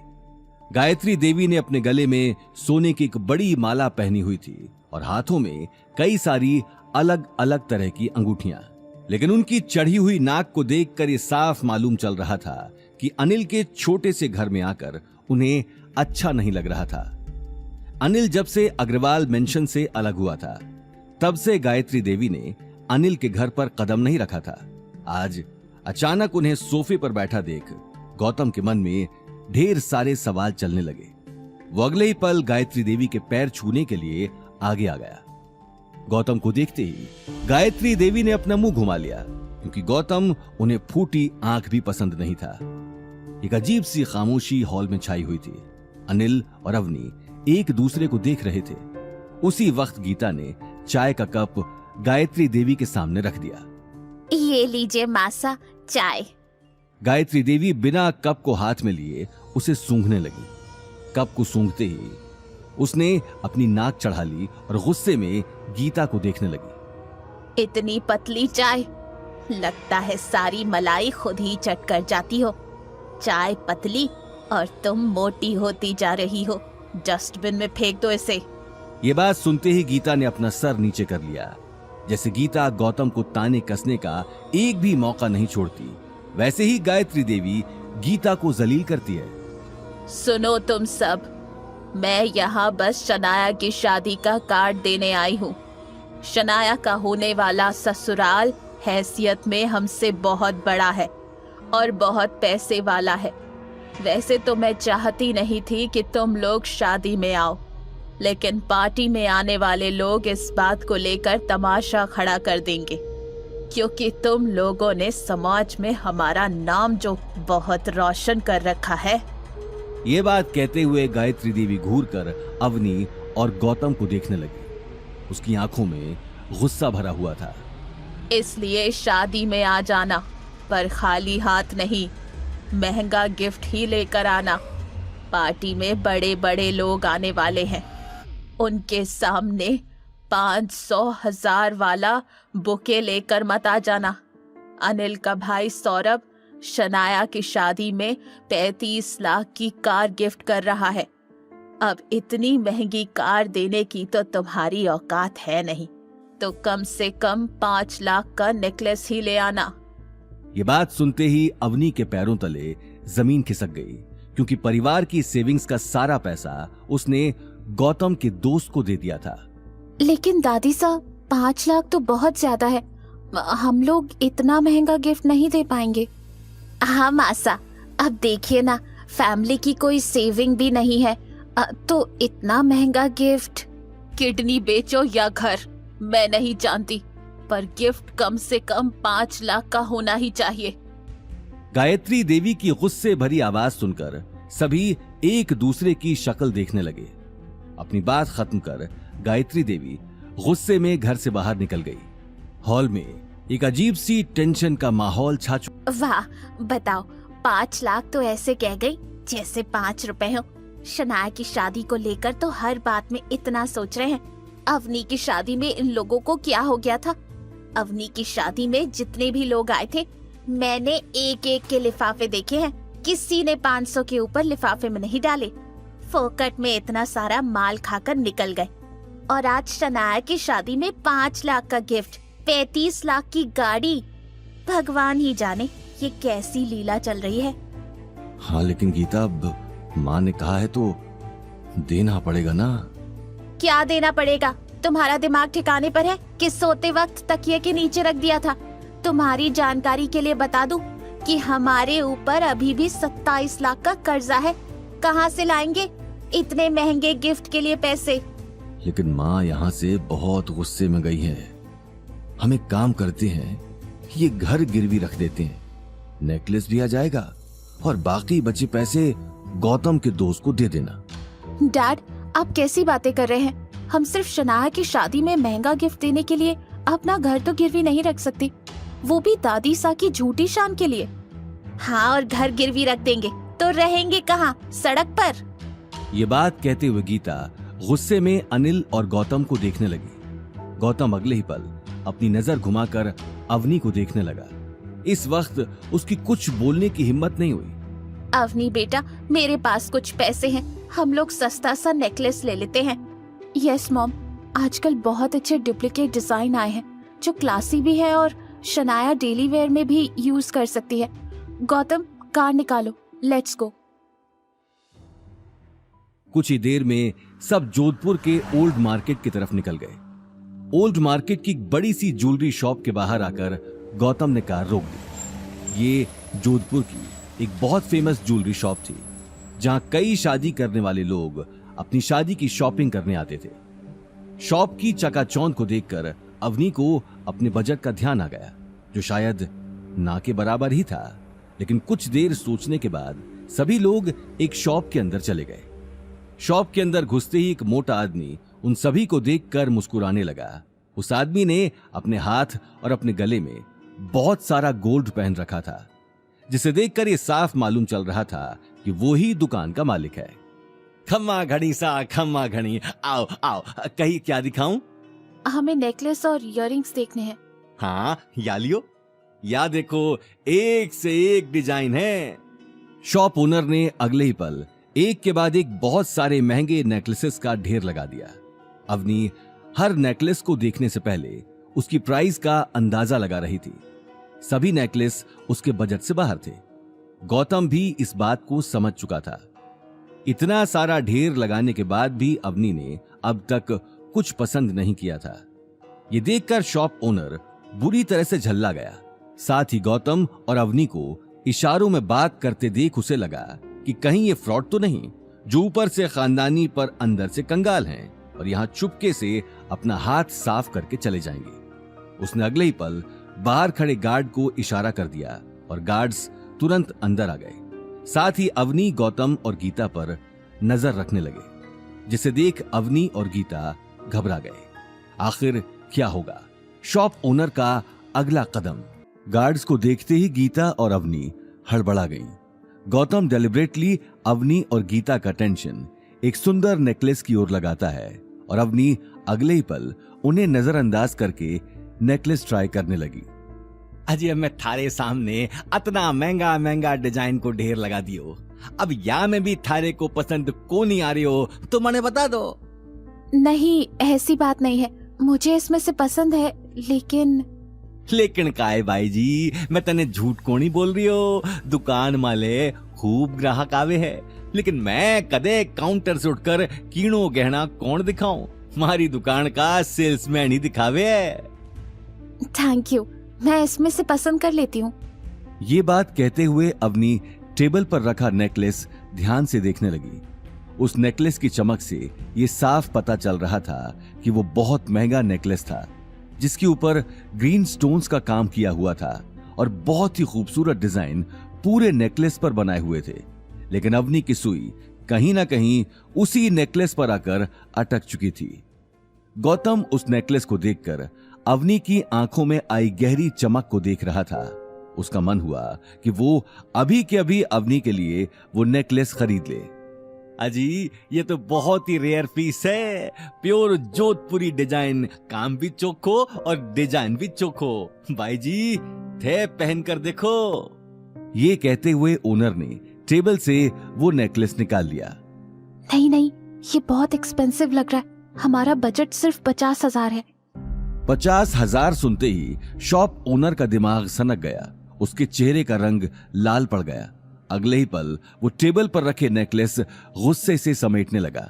गायत्री देवी ने अपने गले में सोने की एक बड़ी माला पहनी हुई थी और हाथों में कई सारी अलग अलग तरह की अंगूठियां। लेकिन उनकी चढ़ी हुई नाक को देखकर यह साफ मालूम चल रहा था कि अनिल के छोटे से घर में आकर उन्हें अच्छा नहीं लग रहा था। अनिल जब से अग्रवाल मेंशन से अलग हुआ था, तब से गायत्री देवी ने अनिल के घर पर कदम नहीं रखा था। आज अचानक उन्हें सोफे पर बैठा देख गौतम के मन में ढेर सारे सवाल चलने लगे। वो अगले ही पल गायत्री देवी के पैर छूने के लिए आगे आ गया। गौतम को देखते ही गायत्री देवी ने अपना मुंह घुमा लिया, क्योंकि गौतम उन्हें फूटी आंख भी पसंद नहीं था। एक अजीब सी खामोशी हॉल में छाई हुई थी। अनिल और अवनी एक दूसरे को देख रहे थे। उसी वक्त गीता ने चाय का कप गायत्री देवी के सामने रख दिया।
ये लीजिए मासा चाय।
गायत्री देवी बिना कप को हाथ में लिए उसे सूंघने लगी। कप को सूंघते ही उसने अपनी नाक चढ़ा ली और गुस्से में गीता को देखने लगी।
इतनी पतली चाय, लगता है सारी मलाई खुद ही चट कर जाती हो। चाय पतली और तुम मोटी होती जा रही हो। डस्टबिन में फेंक दो इसे।
ये बात सुनते ही गीता ने अपना सर नीचे कर लिया। जैसे गीता गौतम को ताने कसने का एक भी मौका नहीं छोड़ती, वैसे ही गायत्री देवी गीता को जलील करती है।
सुनो तुम सब, मैं यहाँ बस शनाया की शादी का कार्ड देने आई हूँ। शनाया का होने वाला ससुराल हैसियत में हमसे बहुत बड़ा है और बहुत पैसे वाला है। वैसे तो मैं चाहती नहीं थी कि तुम लोग शादी में आओ, लेकिन पार्टी में आने वाले लोग इस बात को लेकर तमाशा खड़ा कर देंगे, क्योंकि तुम लोगों ने समाज में हमारा नाम जो बहुत रोशन कर रखा है।
ये बात कहते हुए गायत्री देवी घूरकर अवनी और गौतम को देखने लगी। उसकी आंखों में गुस्सा भरा हुआ था।
इसलिए शादी में आ जाना, पर खाली हाथ नहीं, महंगा गिफ्ट ही लेकर आना। पार्टी में बड़े बड़े लोग आने वाले हैं, उनके सामने 500,000 वाला बुके लेकर मत आ जाना। अनिल का भाई सौरभ शनाया की शादी में 35 लाख की कार गिफ्ट कर रहा है। अब इतनी महंगी कार देने की तो तुम्हारी औकात है नहीं, तो कम से कम 5 लाख का नेकलेस ही ले आना।
ये बात सुनते ही अवनी के पैरों तले जमीन खिसक गई, क्योंकि परिवार की सेविंग्स का सारा पैसा उसने गौतम के दोस्त को दे दिया था।
लेकिन दादी साहब, 5 लाख तो बहुत ज्यादा है। हम लोग इतना महंगा गिफ्ट नहीं दे पाएंगे। हाँ मासा, अब देखिए ना, फैमिली की कोई सेविंग भी नहीं है, तो इतना महंगा गिफ्ट। किडनी बेचो या घर, मैं नहीं जानती, पर गिफ्ट कम से कम 5 लाख का होना ही चाहिए।
गायत्री देवी की गुस्से भरी आवाज सुनकर सभी एक दूसरे की शक्ल देखने लगे। अपनी बात खत्म कर गायत्री देवी गुस्से में घर से बाहर निकल गई। हॉल में एक अजीब सी टेंशन का माहौल छा चुका।
वाह, बताओ, 5 लाख तो ऐसे कह गई जैसे 5 रुपए हो। शनाया की शादी को लेकर तो हर बात में इतना सोच रहे हैं। अवनी की शादी में इन लोगों को क्या हो गया था? अवनी की शादी में जितने भी लोग आए थे, मैंने एक एक के लिफाफे देखे हैं। किसी ने 500 के ऊपर लिफाफे में नहीं डाले। फोकट में इतना सारा माल खाकर निकल गए। और आज शनाया की शादी में 5 लाख का गिफ्ट, 35 लाख की गाड़ी। भगवान ही जाने ये कैसी लीला चल रही है।
हाँ, लेकिन गीता, अब माँ ने कहा है तो देना पड़ेगा ना।
क्या देना पड़ेगा? तुम्हारा दिमाग ठिकाने पर है कि सोते वक्त तकिए के नीचे रख दिया था? तुम्हारी जानकारी के लिए बता दूं कि हमारे ऊपर अभी भी 27 लाख का कर्जा है। कहाँ से लाएंगे इतने महंगे गिफ्ट के लिए पैसे?
लेकिन माँ यहाँ से बहुत गुस्से में गई है। हम एक काम करते हैं, ये घर गिरवी रख देते हैं, नेकलेस भी आ जाएगा और बाकी बचे पैसे गौतम के दोस्त को दे देना।
डैड, आप कैसी बातें कर रहे हैं? हम सिर्फ शनाया की शादी में महंगा गिफ्ट देने के लिए अपना घर तो गिरवी नहीं रख सकते, वो भी दादी सा की झूठी शान के लिए। हाँ, और घर गिरवी रख देंगे तो रहेंगे कहाँ? सड़क पर।
ये बात कहते हुए गीता गुस्से में अनिल और गौतम को देखने लगी। गौतम अगले ही पल अपनी नजर घुमाकर अवनी को देखने लगा। इस वक्त उसकी कुछ बोलने की हिम्मत नहीं हुई।
अवनी बेटा, मेरे पास कुछ पैसे हैं, हम लोग सस्ता सा नेकलेस ले लेते हैं। यस मॉम, आजकल बहुत अच्छे डुप्लीकेट डिजाइन आए हैं जो क्लासी भी है और शनाया डेली वेयर में भी यूज कर सकती है। गौतम, कार निकालो, लेट्स गो।
कुछ ही देर में सब जोधपुर के ओल्ड मार्केट की तरफ निकल गए। ओल्ड मार्केट की बड़ी सी ज्वेलरी शॉप के बाहर आकर गौतम ने कार रोक दी। ये जोधपुर की एक बहुत फेमस ज्वेलरी शॉप थी, जहां कई शादी करने वाले लोग अपनी शादी की शॉपिंग करने आते थे। शॉप की चकाचौंध को देखकर अवनी को अपने बजट का ध्यान आ गया, जो शायद ना के बराबर ही था। लेकिन कुछ देर सोचने के बाद सभी लोग एक शॉप के अंदर चले गए। शॉप के अंदर घुसते ही एक मोटा आदमी उन सभी को देखकर मुस्कुराने लगा। उस आदमी ने अपने हाथ और अपने गले में बहुत सारा गोल्ड पहन रखा था, जिसे देखकर यह साफ मालूम चल रहा था कि वो ही दुकान का मालिक है। खम्मा घड़ी सा खम्मा घड़ी, आओ आओ, कहीं क्या दिखाऊं?
हमें नेकलेस और इयररिंग्स देखने हैं।
हाँ, या लियो, या देखो, एक से एक डिजाइन है। शॉप ओनर ने अगले ही पल एक के बाद एक बहुत सारे महंगे नेकलेसेस का ढेर लगा दिया। अवनी हर नेकलेस को देखने से पहले उसकी प्राइस का अंदाजा लगा रही थी। सभी नेकलेस उसके बजट से बाहर थे। गौतम भी इस बात को समझ चुका था। इतना सारा ढेर लगाने के बाद भी अवनी ने अब तक कुछ पसंद नहीं किया था। ये देखकर शॉप ओनर बुरी तरह से झल्ला गया। साथ ही गौतम और अवनी को इशारों में बात करते देख उसे लगा कि कहीं ये फ्रॉड तो नहीं, जो ऊपर से खानदानी पर अंदर से कंगाल हैं और यहां चुपके से अपना हाथ साफ करके चले जाएंगे। उसने अगले ही पल बाहर खड़े गार्ड को इशारा कर दिया और गार्ड्स तुरंत अंदर आ गए। साथ ही अवनी, गौतम और गीता पर नजर रखने लगे, जिसे देख अवनी और गीता घबरा गए। आखिर क्या होगा? शॉप ओनर का अगला कदम। गार्ड्स को देखते ही गीता और अवनी हड़बड़ा गईं। गौतम डेलिब्रेटली अवनी और गीता का टेंशन एक सुंदर नेकलेस की ओर लगाता है और अवनी अगले ही पल उन्हें नजरअंदाज करके नेकलेस ट्राई करने लगी।
अजय, मैं थारे सामने इतना महंगा महंगा डिजाइन को ढेर लगा दियो, अब या में भी थारे को पसंद को नहीं आ रही हो तो मने बता दो।
नहीं, ऐसी बात नहीं है, मुझे इसमें से पसंद है,
लेकिन काय भाई जी, मैं तने झूठ को नहीं बोल रही हो। दुकान माले खूब ग्राहक आवे है, लेकिन मैं कदे काउंटर से उठकर कीणो गहना कौन दिखाऊं? हमारी दुकान का सेल्समैन ही दिखावे है।
थैंक यू, मैं इसमें से पसंद कर लेती हूँ।
ये बात कहते हुए अवनी टेबल पर रखा नेकलेस ध्यान से देखने लगी। उस नेकलेस की चमक से ये साफ पता चल रहा था कि वो बहुत महंगा नेकलेस था, जिसके ऊपर ग्रीन स्टोन्स का काम किया हुआ था और बहुत ही खूबसूरत डिजाइन पूरे नेकलेस पर बनाए हुए थे। लेकिन अवनी की सुई कहीं ना कहीं उसी नेकलेस पर आकर अटक चुकी थी। गौतम उस नेकलेस को देखकर अवनी की आंखों में आई गहरी चमक को देख रहा था। उसका मन हुआ कि वो अभी के अभी अवनी के लिए वो नेकलेस खरीद ले।
अजी, ये तो बहुत ही रेयर पीस है, प्योर जोधपुरी डिजाइन, काम भी चोखो और डिजाइन भी चोखो। भाई जी, थे पहन कर देखो।
ये कहते हुए ओनर ने टेबल से वो नेकलेस निकाल लिया।
नहीं नहीं, ये बहुत एक्सपेंसिव लग रहा है, हमारा बजट सिर्फ 50,000 है।
50,000 सुनते ही शॉप ओनर का दिमाग सनक गया। उसके चेहरे का रंग लाल पड़ गया। अगले ही पल वो टेबल पर रखे नेकलेस गुस्से से समेटने लगा।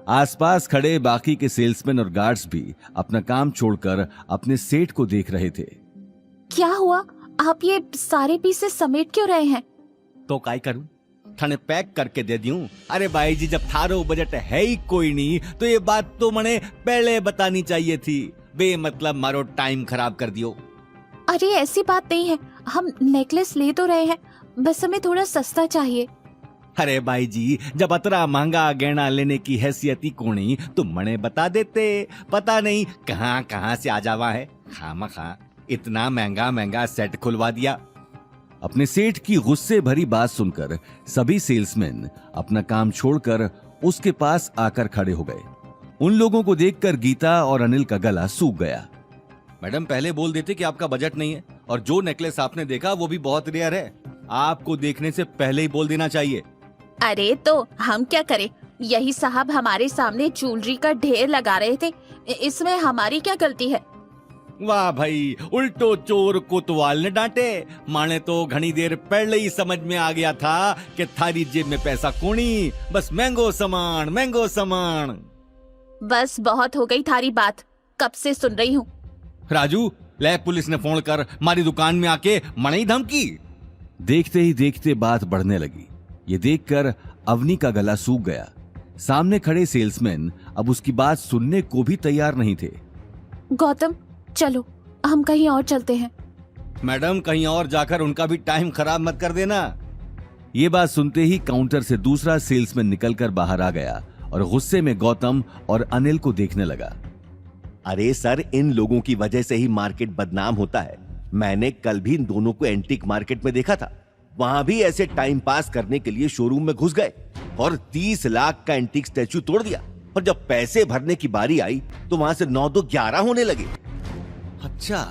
आसपास खड़े बाकी के सेल्समैन और गार्ड्स भी अपना काम छोड़कर अपने सेठ को देख रहे थे।
क्या हुआ? आप ये सारे पीसेस समेट क्यों रहे हैं?
तो काय करूं, थाने पैक करके दे दूं। अरे भाई जी, जब थारो बजट है ही कोई नहीं तो ये बात तो मने पहले बतानी चाहिए थी। बेमतलब मारो टाइम खराब कर दियो।
अरे ऐसी बात नहीं है, हम नेकलेस ले तो रहे हैं, बस हमें थोड़ा सस्ता चाहिए।
अरे भाई जी, जब अतरा महंगा गहना लेने की हैसियत ही कोनी तो मने बता देते। पता नहीं कहां कहां से आ जावा है, खामखा इतना महंगा महंगा सेट खुलवा दिया।
अपने सेठ की गुस्से भरी बात सुनकर सभी सेल्समैन अपना काम छोड़कर उसके पास आकर खड़े हो गए। उन लोगों को देखकर गीता और अनिल का गला सूख गया।
मैडम, पहले बोल देते कि आपका बजट नहीं है, और जो नेकलेस आपने देखा वो भी बहुत रेयर है। आपको देखने से पहले ही बोल देना चाहिए।
अरे तो हम क्या करें, यही साहब हमारे सामने ज्वेलरी का ढेर लगा रहे थे, इसमें हमारी क्या गलती है?
वाह भाई, उल्टो चोर कोतवाल ने डांटे। माने तो घनी देर पहले ही समझ में आ गया था कि थारी जेब में पैसा कोनी, बस महंगो सामान महंगो सामान।
बस बहुत हो गई थारी बात, कब से सुन रही हूँ।
राजू, ले पुलिस ने फोन कर हमारी दुकान में आके मनाई धमकी।
देखते ही देखते बात बढ़ने लगी। ये देखकर अवनी का गला सूख गया। सामने खड़े सेल्समैन अब उसकी बात सुनने को भी तैयार नहीं थे।
गौतम चलो हम कहीं और चलते हैं।
मैडम कहीं और जाकर उनका भी टाइम खराब मत कर देना।
ये बात सुनते ही काउंटर से दूसरा सेल्समैन निकलकर बाहर आ गया और गुस्से में गौतम और अनिल को देखने लगा।
अरे सर, इन लोगों की वजह से ही मार्केट बदनाम होता है। मैंने कल भी इन दोनों को एंटीक मार्केट में देखा था। वहां भी ऐसे टाइम पास करने के लिए शोरूम में घुस गए और 30 लाख का एंटीक स्टैचू तोड़ दिया। और जब पैसे भरने की बारी आई तो वहां से 9 2 11 होने लगे।
अच्छा,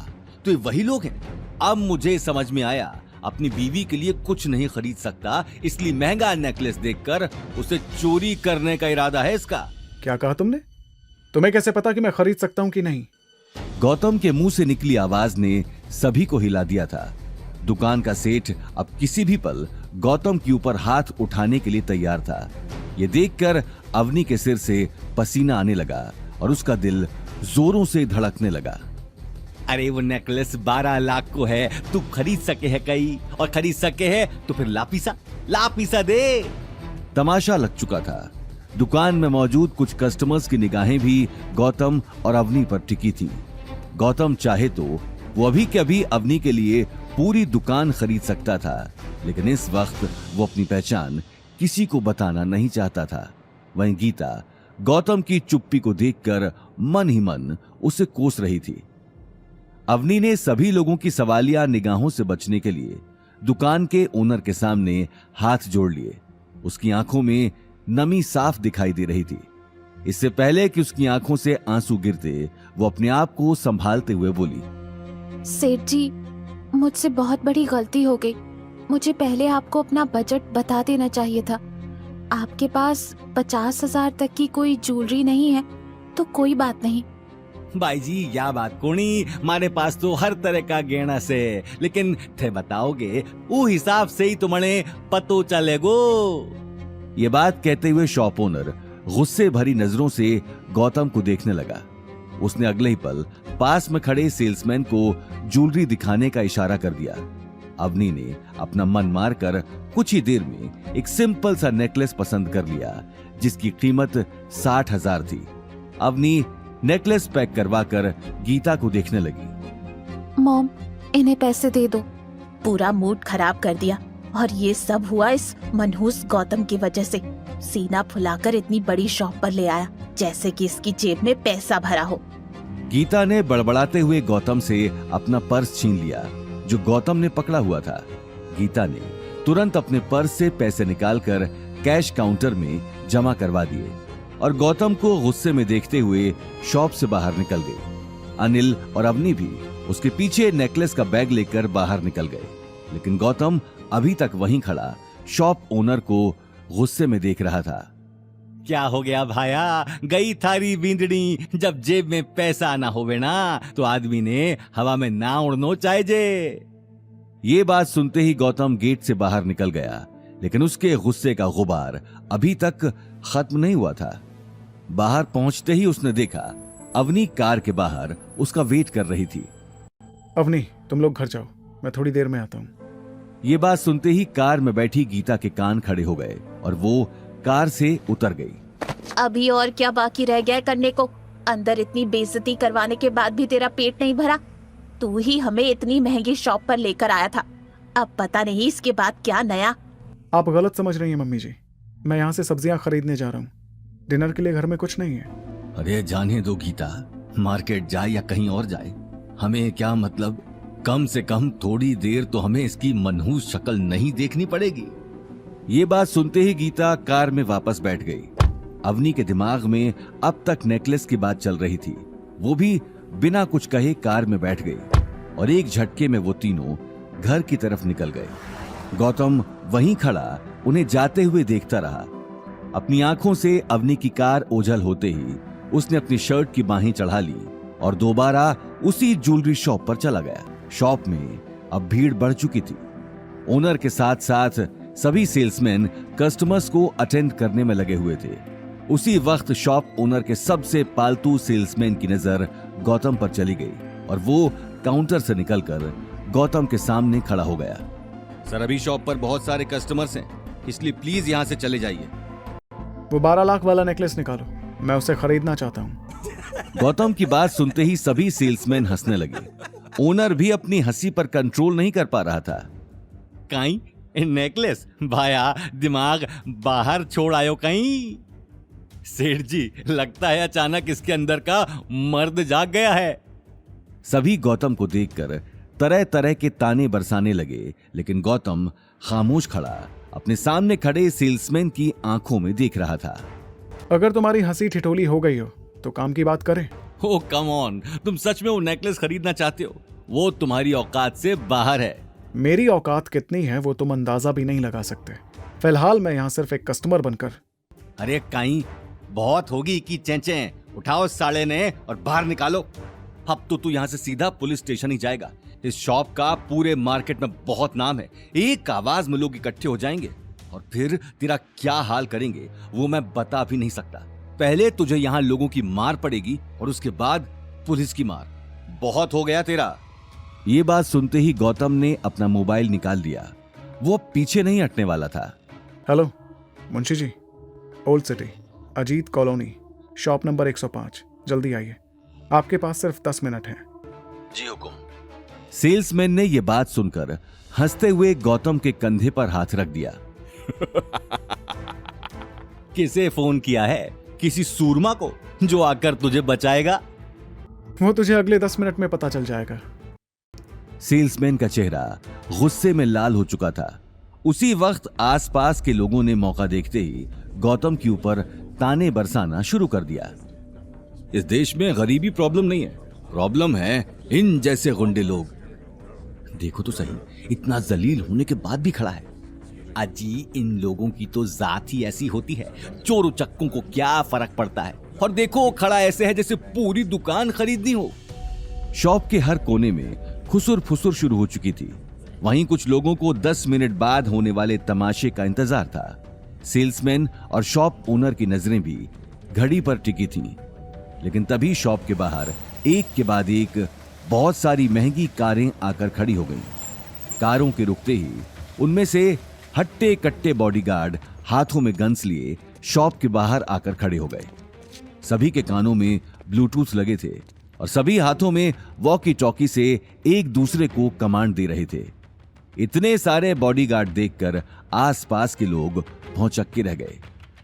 तो ये वही लोग हैं। अब मुझे समझ में आया। अपनी बीवी के लिए कुछ नहीं खरीद सकता, इसलिए महंगा नेकलेस देखकर उसे चोरी करने का इरादा है इसका।
क्या कहा तुमने? तुम्हें कैसे पता कि मैं खरीद सकता हूं कि नहीं?
गौतम के मुंह से निकली आवाज ने सभी को हिला दिया था। दुकान का सेठ अब किसी भी पल गौतम के ऊपर हाथ उठाने के लिए तैयार था। ये देखकर अवनी के सिर से पसीना आने लगा और उसका दिल जोरों से धड़कने लगा।
अरे वो नेकलेस 12 लाख को है, तू खरीद सके है कई, और खरीद सके है तो फिर लापीसा दे।
तमाशा लग चुका था। दुकान में मौजूद कुछ कस्टमर्स की निगाहें भी गौतम और अवनी पर टिकी थी। गौतम चाहे तो वो अभी के अभी अवनी के लिए पूरी दुकान खरीद सकता था, लेकिन इस वक्त वो अपनी पहचान किसी को बताना नहीं चाहता था। वहीं गीता गौतम की चुप्पी को देखकर मन ही मन उसे कोस रही थी। अवनी ने सभी लोगों की सवालिया निगाहों से बचने के लिए दुकान के ओनर के सामने हाथ जोड़ लिए। उसकी आंखों में नमी साफ दिखाई दे रही थी। इससे पहले कि उसकी आंखों से आंसू गिरते, वो अपने आप को संभालते हुए बोली,
सेठ जी, मुझसे बहुत बड़ी गलती हो गई। मुझे पहले आपको अपना बजट बता देना चाहिए था। आपके पास 50,000 तक की कोई ज्वेलरी नहीं है तो कोई बात नहीं।
भाई जी, या बात कोनी, हमारे पास तो हर तरह का गहना से, लेकिन थे बताओगे वो हिसाब से ही तुम्हें पतो चलेगो।
ये बात कहते हुए शॉप ओनर गुस्से भरी नजरों से गौतम को देखने लगा। उसने अगले ही पल पास में खड़े सेल्समैन को ज्वेलरी दिखाने का इशारा कर दिया। अवनी ने अपना मन मारकर कुछ ही देर में एक सिंपल सा नेकलेस पसंद कर लिया, जिसकी कीमत 60,000 थी। अवनी नेकलेस पैक करवाकर गीता को देखने लगी।
मॉम, इन्हें पैसे दे दो। पूरा मूड खराब कर दिया, और ये सब हुआ इस मनहूस गौतम की वजह से। सीना फुलाकर इतनी बड़ी शॉप पर ले आया, जैसे कि इसकी जेब में पैसा भरा हो।
गीता ने बड़बड़ाते हुए गौतम से अपना पर्स छीन लिया, जो गौतम ने पकड़ा हुआ था। गीता ने तुरंत अपने पर्स से पैसे निकालकर कैश काउंटर में जमा करवा दिए और गौतम को गुस्से में देखते हुए शॉप से बाहर निकल गई। अनिल और अवनी भी उसके पीछे नेकलेस का बैग लेकर बाहर निकल गए, लेकिन गौतम अभी तक वहीं खड़ा शॉप ओनर को गुस्से में देख रहा था।
क्या हो गया भाया, गई थारी बींदड़ी। जब जेब में पैसा ना होवे ना, तो आदमी ने हवा में ना उड़नो चाहिए।
ये बात सुनते ही गौतम गेट से बाहर निकल गया, लेकिन उसके गुस्से का गुबार अभी तक खत्म नहीं हुआ था। बाहर पहुंचते ही उसने देखा अवनी कार के बाहर उसका वेट कर रही थी।
अवनी, तुम लोग घर जाओ, मैं थोड़ी देर में आता हूँ।
ये बात सुनते ही कार में बैठी गीता के कान खड़े हो गए और वो कार से उतर गई।
अभी और क्या बाकी रह गया है करने को? अंदर इतनी बेइज्जती करवाने के बाद भी तेरा पेट नहीं भरा? तू ही हमें इतनी महंगी शॉप पर लेकर आया था, अब पता नहीं इसके बाद क्या नया।
आप गलत समझ रही हैं मम्मी जी। मैं यहाँ से सब्जियां खरीदने जा रहा हूँ। डिनर के लिए घर में कुछ नहीं है।
अरे जाने दो गीता, मार्केट जाए या कहीं और जाए, हमें क्या मतलब। कम से कम थोड़ी देर तो हमें इसकी मनहूस शक्ल नहीं देखनी पड़ेगी।
ये बात सुनते ही गीता कार में वापस बैठ गई। अवनी के दिमाग में अब तक नेकलेस की बात चल रही थी। वो भी बिना कुछ कहे कार में बैठ गई और एक झटके में वो तीनों घर की तरफ निकल गए। गौतम वहीं खड़ा उन्हें जाते हुए देखता रहा। अपनी आंखों से अवनी की कार ओझल होते ही उसने अपनी शर्ट की बाहें चढ़ा ली और दोबारा उसी ज्वेलरी शॉप पर चला गया। शॉप में अब भीड़ बढ़ चुकी थी। ओनर के साथ साथ सभी सेल्समैन कस्टमर्स को अटेंड करने में लगे हुए थे। उसी वक्त शॉप ओनर के सबसे पालतू सेल्समैन की नजर गौतम पर चली गई और वो काउंटर से निकलकर गौतम के सामने खड़ा हो गया।
सर, अभी शॉप पर बहुत सारे कस्टमर्स हैं, इसलिए प्लीज यहाँ से चले जाइए।
वो 12 लाख वाला नेकलेस निकालो, मैं उसे खरीदना चाहता हूँ।
गौतम की बात सुनते ही सभी सेल्समैन हंसने लगे। ओनर भी अपनी हंसी पर कंट्रोल नहीं कर पा रहा था। काई नेकलेस भाया, दिमाग बाहर छोड़ आयो कहीं। सेठ जी, लगता है अचानक इसके अंदर का मर्द जाग गया है। सभी गौतम को देखकर तरह तरह के ताने बरसाने लगे, लेकिन गौतम खामोश खड़ा अपने सामने खड़े सेल्समैन की आंखों में देख रहा था।
अगर तुम्हारी हंसी ठिठोली हो गई हो तो काम की बात करें।
ओ कम ऑन, तुम सच में वो नेकलेस खरीदना चाहते हो? वो तुम्हारी औकात से बाहर है।
मेरी औकात कितनी है वो तुम अंदाजा भी नहीं लगा सकते। फिलहाल मैं यहाँ सिर्फ एक कस्टमर बनकर।
अरे काई, बहुत होगी की चेंचे। उठाओ साले ने और बाहर निकालो। अब तो तू यहाँ से सीधा पुलिस स्टेशन ही जाएगा। इस शॉप का पूरे मार्केट में बहुत नाम है। एक आवाज में लोग इकट्ठे हो जाएंगे और फिर तेरा क्या हाल करेंगे वो मैं बता भी नहीं सकता। पहले तुझे यहाँ लोगों की मार पड़ेगी और उसके बाद पुलिस की मार। बहुत हो गया तेरा। ये बात सुनते ही गौतम ने अपना मोबाइल निकाल दिया। वो पीछे नहीं हटने वाला था।
Hello Munshi ji, old city, Ajit colony, shop number 105, जल्दी आइए, आपके पास सिर्फ 10 मिनट हैं।
जी हुकुम। सेल्समैन ने यह बात सुनकर हंसते हुए गौतम के कंधे पर हाथ रख दिया। किसे फोन किया है? किसी सूरमा को जो आकर तुझे बचाएगा?
वो तुझे अगले 10 मिनट में पता चल जाएगा।
सेल्समैन का चेहरा गुस्से में लाल हो चुका था। उसी वक्त आसपास के लोगों ने मौका देखते ही गौतम के ऊपर ताने बरसाना शुरू कर दिया। इस देश में गरीबी प्रॉब्लम नहीं है, प्रॉब्लम है इन जैसे गुंडे लोग। देखो तो सही, इतना जलील होने के बाद भी खड़ा है। अजी, इन लोगों की तो जात ही ऐसी होती है, चोर उचक्कों को क्या फर्क पड़ता है। और देखो, खड़ा ऐसे है जैसे पूरी दुकान खरीदनी हो। शॉप के हर कोने में खुसुर फुसुर शुरू हो चुकी थी। वहीं कुछ लोगों को 10 मिनट बाद होने वाले तमाशे का इंतजार था। सेल्समैन और शॉप ओनर की नजरें भी घड़ी पर टिकी थीं। लेकिन तभी शॉप के बाहर एक के बाद एक बहुत सारी महंगी कारें आकर खड़ी हो गईं। कारों के रुकते ही उनमें से हट्टे कट्टे बॉडीगार्ड हाथों में गन्स लिए शॉप के बाहर आकर खड़े हो गए। सभी के कानों में ब्लूटूथ लगे थे और सभी हाथों में वॉकी टॉकी से एक दूसरे को कमांड दे रहे थे। इतने सारे बॉडीगार्ड देखकर आसपास के लोग भौंचक्के रह गए।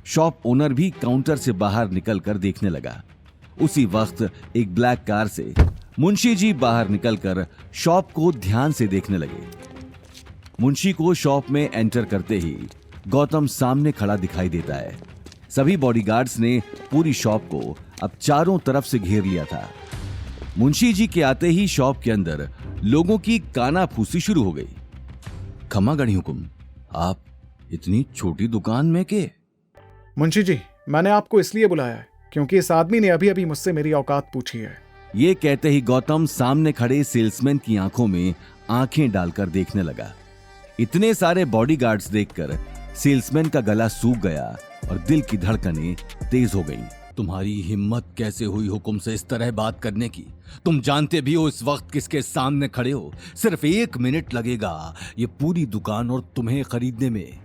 शॉप ओनर भी काउंटर से बाहर निकलकर देखने लगा। उसी वक्त एक ब्लैक कार से मुंशी जी बाहर निकलकर शॉप को ध्यान से देखने लगे। मुंशी को शॉप में एंटर करते ही गौतम सामने खड़ा दिखाई देता है। सभी बॉडीगार्ड्स ने पूरी शॉप को अब चारों तरफ से घेर लिया था। मुंशी जी के आते ही शॉप के अंदर लोगों की कानाफूसी शुरू हो गई। खमा गणी हुकुम, आप इतनी छोटी दुकान में के?
मुंशी जी, मैंने आपको इसलिए बुलाया है क्योंकि इस आदमी ने अभी अभी मुझसे मेरी औकात पूछी है।
ये कहते ही गौतम सामने खड़े सेल्समैन की आंखों में आंखें डालकर देखने लगा। इतने सारे बॉडीगार्ड्स देखकर सेल्समैन का गला सूख गया और दिल की धड़कनें तेज हो गईं। तुम्हारी हिम्मत कैसे हुई हुकुम से इस तरह बात करने की? तुम जानते भी हो इस वक्त किसके सामने खड़े हो। सिर्फ 1 मिनट लगेगा ये पूरी दुकान और तुम्हें खरीदने में।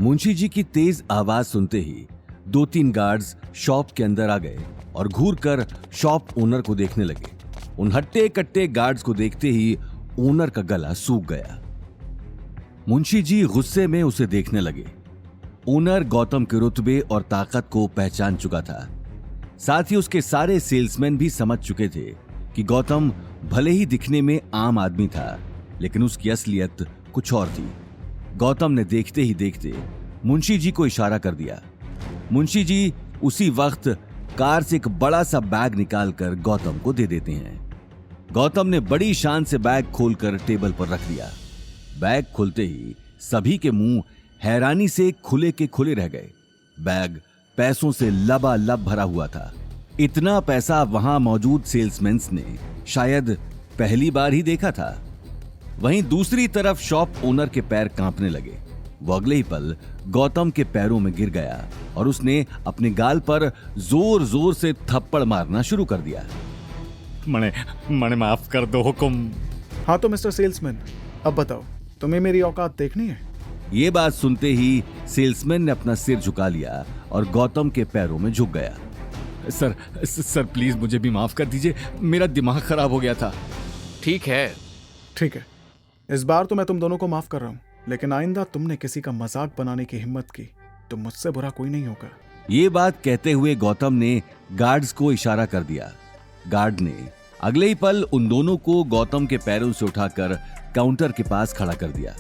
मुंशी जी की तेज आवाज सुनते ही 2-3 गार्ड्स शॉप के अंदर आ गए और घूरकर शॉप ओनर को देखने लगे। उन हट्टे कट्टे गार्ड्स को देखते ही ओनर का गला सूख गया। मुंशी जी गुस्से में उसे देखने लगे। ओनर गौतम के रुतबे और ताकत को पहचान चुका था। साथ ही उसके सारे सेल्समैन भी समझ चुके थे कि गौतम भले ही दिखने में आम आदमी था, लेकिन उसकी असलियत कुछ और थी। गौतम ने देखते ही देखते मुंशी जी को इशारा कर दिया। मुंशी जी उसी वक्त कार से एक बड़ा सा बैग निकालकर गौतम को दे देते हैं। गौतम ने बड़ी शान से बैग खोलकर टेबल पर रख दिया। बैग खुलते ही सभी के मुंह हैरानी से खुले के खुले रह गए। बैग पैसों से लबालब भरा हुआ था। इतना पैसा वहां मौजूद सेल्समैन ने शायद पहली बार ही देखा था। वहीं दूसरी तरफ शॉप ओनर के पैर कांपने लगे। वो अगले ही पल गौतम के पैरों में गिर गया और उसने अपने गाल पर जोर जोर से थप्पड़ मारना शुरू कर दिया।
मने माफ कर दो हुकुम।
हाँ तो मिस्टर सेल्समैन, अब बताओ, तुम्हें मेरी औकात देखनी है?
ये बात सुनते ही सेल्समैन ने अपना सिर झुका लिया और गौतम के पैरों में झुक गया।
सर प्लीज मुझे भी माफ कर दीजिए, मेरा दिमाग खराब हो गया था।
ठीक है,
इस बार तो मैं तुम दोनों को माफ कर रहा हूँ, लेकिन आइंदा तुमने किसी का मजाक बनाने की हिम्मत की तो मुझसे बुरा कोई नहीं होगा।
ये बात कहते हुए गौतम ने गार्ड्स को इशारा कर दिया। गार्ड ने अगले ही पल उन दोनों को गौतम के पैरों से उठाकर काउंटर के पास खड़ा कर दिया।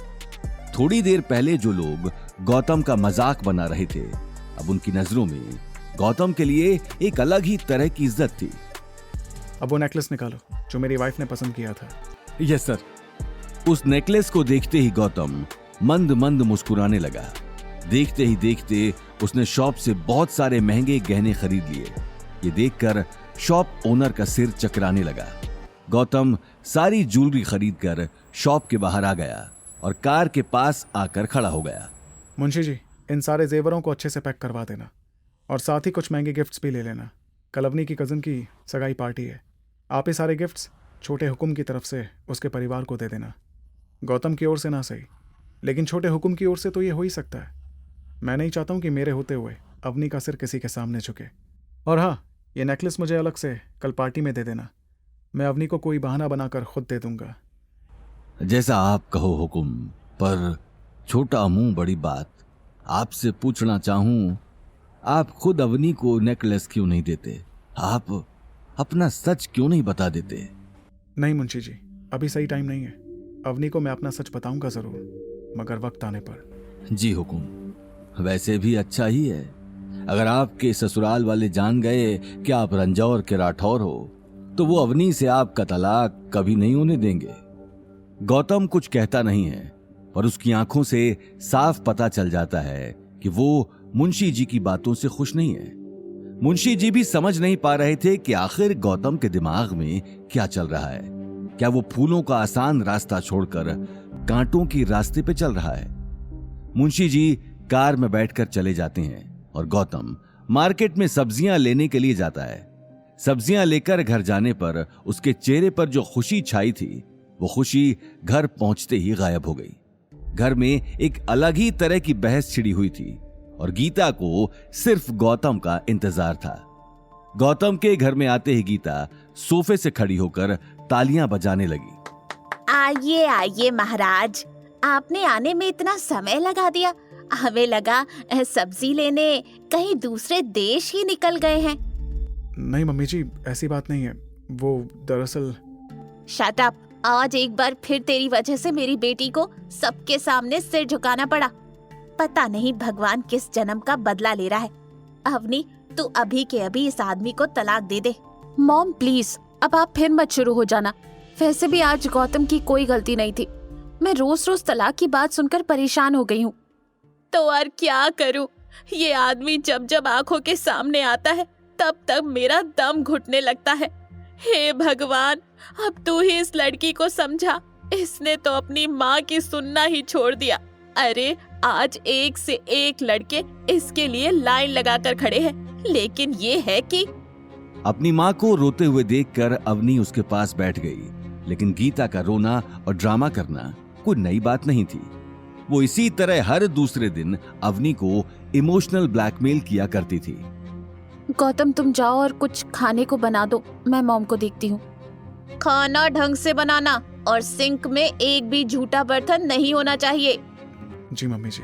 थोड़ी देर पहले जो लोग गौतम का मजाक बना रहे थे, अब उनकी नजरों में गौतम के लिए एक अलग ही तरह की इज्जत थी।
अब वो नेकलेस निकालो जो मेरी वाइफ ने पसंद किया था।
Yes sir. उस नेकलेस को देखते ही गौतम मंद मंद मुस्कुराने लगा। देखते ही देखते उसने शॉप से बहुत सारे महंगे गहने खरीद लिए। ये देखकर शॉप ओनर का सिर चकराने लगा। गौतम सारी ज्वेलरी खरीदकर शॉप के बाहर आ गया और कार के पास आकर खड़ा हो गया।
मुंशी जी, इन सारे जेवरों को अच्छे से पैक करवा देना और साथ ही कुछ महंगे गिफ्ट्स भी ले लेना। कल अवनी की कज़न की सगाई पार्टी है। आप ये सारे गिफ्ट्स छोटे हुकुम की तरफ से उसके परिवार को दे देना। गौतम की ओर से ना सही, लेकिन छोटे हुकुम की ओर से तो ये हो ही सकता है। मैं नहीं चाहता हूँ कि मेरे होते हुए अवनी का सिर किसी के सामने झुके। और हाँ, ये नेकलेस मुझे अलग से कल पार्टी में दे देना। मैं अवनी को कोई बहाना बनाकर खुद दे दूंगा।
जैसा आप कहो हुकुम, पर छोटा मुंह बड़ी बात। आपसे पूछना चाहूं, आप खुद अवनी को नेकलेस क्यों नहीं देते? आप अपना सच क्यों नहीं बता देते?
नहीं मुंशी जी, अभी सही टाइम नहीं है। अवनी को मैं अपना सच बताऊंगा जरूर, मगर वक्त आने पर।
जी हुकुम, वैसे भी अच्छा ही है। अगर आपके ससुराल वाले जान गए कि आप रंजौर के राठौर हो तो वो अवनी से आपका तलाक कभी नहीं होने देंगे। गौतम कुछ कहता नहीं है, पर उसकी आंखों से साफ पता चल जाता है कि वो मुंशी जी की बातों से खुश नहीं है। मुंशी जी भी समझ नहीं पा रहे थे कि आखिर गौतम के दिमाग में क्या चल रहा है। क्या वो फूलों का आसान रास्ता छोड़कर कांटों की रास्ते पे चल रहा है? मुंशी जी कार में बैठकर चले जाते हैं और गौतम मार्केट में सब्जियां लेने के लिए जाता है। सब्जियां लेकर घर जाने पर उसके चेहरे पर जो खुशी छाई थी, वो खुशी घर पहुंचते ही गायब हो गई। घर में एक अलग ही तरह की बहस छिड़ी हुई थी और गीता को सिर्फ गौतम का इंतजार था। गौतम के घर में आते ही गीता सोफे से खड़ी होकर तालियां बजाने लगी।
आइए आइए महाराज, आपने आने में इतना समय लगा दिया। हमें लगा सब्जी लेने कहीं दूसरे देश ही निकल गए हैं।
नहीं मम्मी जी, ऐसी बात नहीं है। वो दरअसल।
Shut up. आज एक बार फिर तेरी वजह से मेरी बेटी को सबके सामने सिर झुकाना पड़ा। पता नहीं भगवान किस जन्म का बदला ले रहा है। अवनी, तू अभी के अभी इस आदमी को तलाक दे दे।
मॉम प्लीज, अब आप फिर मत शुरू हो जाना। वैसे भी आज गौतम की कोई गलती नहीं थी। मैं रोज रोज तलाक की बात सुनकर परेशान हो गई हूँ।
तो और क्या करूँ? ये आदमी जब जब आंखों के सामने आता है तब तब मेरा दम घुटने लगता है। हे भगवान, अब तू ही इस लड़की को समझा। इसने तो अपनी माँ की सुनना ही छोड़ दिया। अरे आज एक से एक लड़के इसके लिए लाइन लगाकर खड़े हैं, लेकिन ये है कि।
अपनी माँ को रोते हुए देखकर अवनी उसके पास बैठ गई, लेकिन गीता का रोना और ड्रामा करना कोई नई बात नहीं थी। वो इसी तरह हर दूसरे दिन अवनी को इमोशनल ब्लैकमेल किया करती थी।
गौतम, तुम जाओ और कुछ खाने को बना दो, मैं मॉम को देखती हूँ।
खाना ढंग से बनाना और सिंक में एक भी झूठा बर्तन नहीं होना चाहिए।
जी मम्मी जी।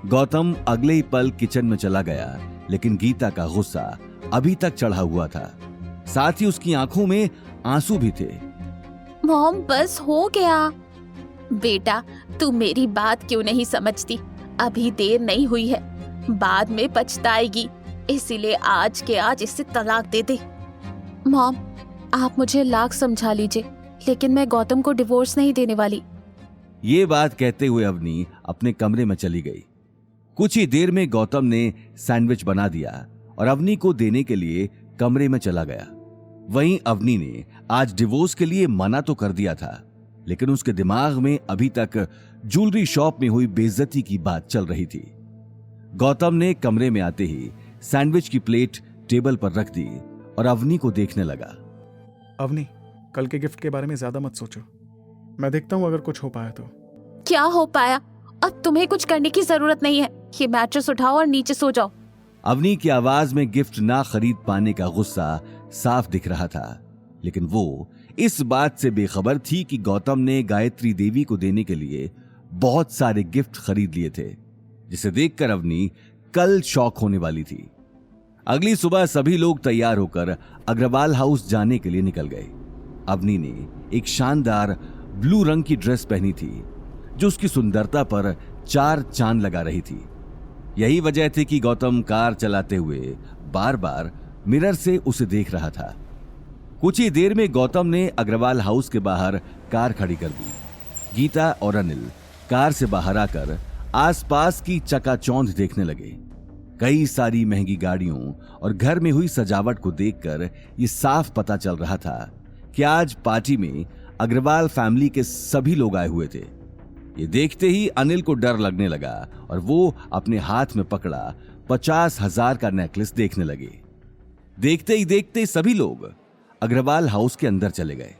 गौतम अगले ही पल किचन में चला गया, लेकिन गीता का गुस्सा अभी तक चढ़ा हुआ था। साथ ही उसकी आंखों में आंसू भी थे।
मॉम, बस हो गया। बेटा, तू मेरी बात क्यों नहीं समझती? अभी देर नहीं हुई है, बाद में पछताएगी। इसीलिए आज के आज इससे तलाक दे दे।
मॉम, आप मुझे लाख समझा लीजिए, लेकिन मैं गौतम को डिवोर्स नहीं देने वाली।
ये बात कहते हुए अवनी अपने कमरे में चली गई। कुछ ही देर में गौतम ने सैंडविच बना दिया और अवनी को देने के लिए कमरे में चला गया। वहीं अवनी ने आज डिवोर्स के लिए मना तो कर दिया था, लेकिन उसके दिमाग में अभी तक ज्वेलरी शॉप में हुई बेइज्जती की बात चल रही थी। गौतम ने कमरे में आते ही सैंडविच की प्लेट टेबल पर रख दी और अवनी को देखने लगा।
अवनी, कल के गिफ्ट के बारे में ज्यादा मत सोचो। मैं देखता हूँ अगर कुछ हो पाया तो।
क्या हो पाया? अब तुम्हें कुछ करने की जरूरत नहीं है। ये मैट्रेस उठाओ और नीचे सो जाओ।
अवनी की आवाज में गिफ्ट ना खरीद पाने का गुस्सा साफ दिख रहा था, लेकिन वो इस बात से बेखबर थी कि गौतम ने गायत्री देवी को देने के लिए बहुत सारे गिफ्ट खरीद लिए थे, जिसे देखकर अवनी कल शॉक होने वाली थी। अगली सुबह सभी लोग तैयार होकर अग्रवाल हाउस जाने के लिए निकल गए। अवनी ने एक शानदार ब्लू रंग की ड्रेस पहनी थी जो उसकी सुंदरता पर 4 चांद लगा रही थी। यही वजह थी कि गौतम कार चलाते हुए बार बार मिरर से उसे देख रहा था। कुछ ही देर में गौतम ने अग्रवाल हाउस के बाहर कार खड़ी कर दी। गीता और अनिल कार से बाहर आकर आसपास की चकाचौंध देखने लगे। कई सारी महंगी गाड़ियों और घर में हुई सजावट को देखकर ये साफ पता चल रहा था कि आज पार्टी में अग्रवाल फैमिली के सभी लोग आए हुए थे। ये देखते ही अनिल को डर लगने लगा और वो अपने हाथ में पकड़ा 50,000 का नेकलेस देखने लगे। देखते ही देखते सभी लोग अग्रवाल हाउस के अंदर चले गए।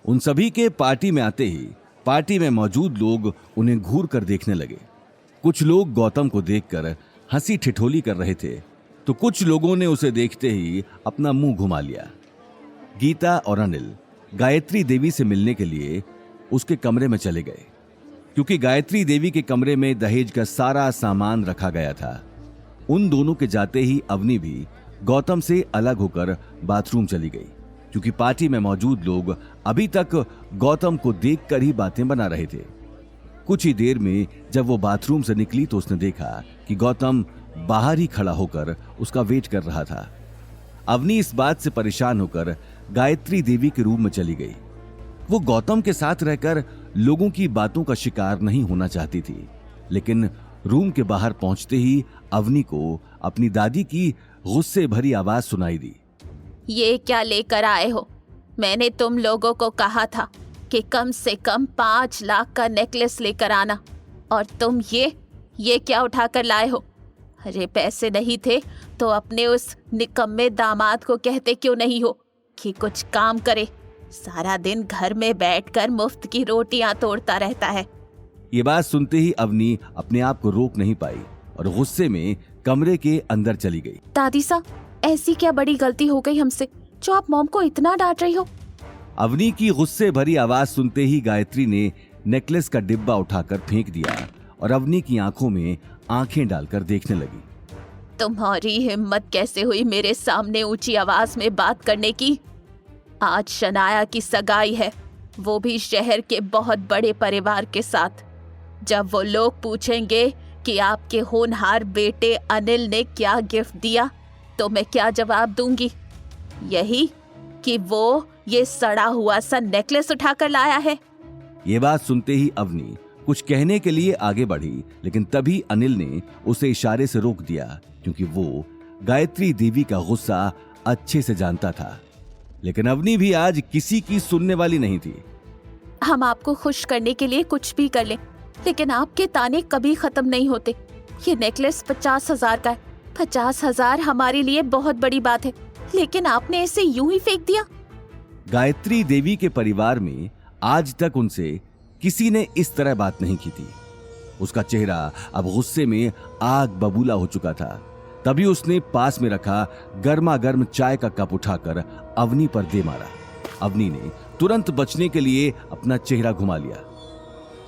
उन सभी के पार्टी में आते ही पार्टी में मौजूद लोग उन्हें घूर कर देखने लगे। कुछ लोग गौतम को देखकर हंसी ठिठोली कर रहे थे, तो कुछ लोगों ने उसे देखते ही अपना मुंह घुमा लिया। गीता और अनिल गायत्री देवी से मिलने के लिए उसके कमरे में चले गए, क्योंकि गायत्री देवी के कमरे में दहेज का सारा सामान रखा गया था। उन दोनों के जाते ही अवनी भी गौतम से अलग होकर बाथरूम चली गई, क्योंकि पार्टी में मौजूद लोग अभी तक गौतम को देखकर ही बातें बना रहे थे। कुछ ही देर में जब वो बाथरूम से निकली तो उसने देखा कि गौतम बाहर ही खड़ा होकर उसका वेट कर रहा था। अवनी इस बात से परेशान होकर गायत्री देवी के रूम में चली गई। वो गौतम के साथ रहकर लोगों की बातों का शिकार नहीं होना चाहती थी, लेकिन रूम के बाहर पहुंचते ही अवनी को अपनी दादी की गुस्से भरी आवाज सुनाई दी।
ये क्या लेकर आए हो? मैंने तुम लोगों को कहा था कि कम से कम 5 लाख का नेकलेस लेकर आना, और तुम ये क्या उठाकर लाए हो? अरे पैसे नहीं थे तो अपने उस निकम्मे दामाद को कहते क्यों नहीं हो कि कुछ काम करे? सारा दिन घर में बैठकर मुफ्त की रोटियां तोड़ता रहता है।
ये बात सुनते ही अवनी अपने आप को रोक नहीं पाई और गुस्से में कमरे के अंदर चली गई।
दादी सा, ऐसी क्या बड़ी गलती हो गई हमसे जो आप मॉम को इतना डांट रही हो?
अवनी की गुस्से भरी आवाज सुनते ही गायत्री ने नेकलेस का डिब्बा उठाकर फेंक दिया और अवनी की आंखों में आंखें डालकर देखने लगी।
तुम्हारी हिम्मत कैसे हुई मेरे सामने ऊंची आवाज में बात करने की? आज शनाया की सगाई है, वो भी शहर के बहुत बड़े परिवार के साथ। जब वो लोग पूछेंगे कि आपके होनहार बेटे अनिल ने क्या गिफ्ट दिया, तो मैं क्या जवाब दूंगी? यही कि वो ये सड़ा हुआ सा नेकलेस उठाकर लाया है।
ये बात सुनते ही अवनी कुछ कहने के लिए आगे बढ़ी, लेकिन तभी अनिल ने उसे इशारे से रोक दिया, क्योंकि वो गायत्री देवी का गुस्सा अच्छे से जानता था। लेकिन अवनी भी आज किसी की सुनने वाली नहीं थी।
हम आपको खुश करने के लिए कुछ भी कर लें, लेकिन आपके ताने कभी खत्म नहीं होते। ये नेकलेस 50,000 का है। 50,000 हमारे लिए बहुत बड़ी बात है, लेकिन आपने इसे यूं ही फेंक दिया।
गायत्री देवी के परिवार में आज तक उनसे किसी ने इस तरह बात नहीं की थी। उसका चेहरा अब गुस्से में आग बबूला हो चुका था। तभी उसने पास में रखा गर्मा गर्म चाय का कप उठाकर अवनी पर दे मारा। अवनी ने तुरंत बचने के लिए अपना चेहरा घुमा लिया।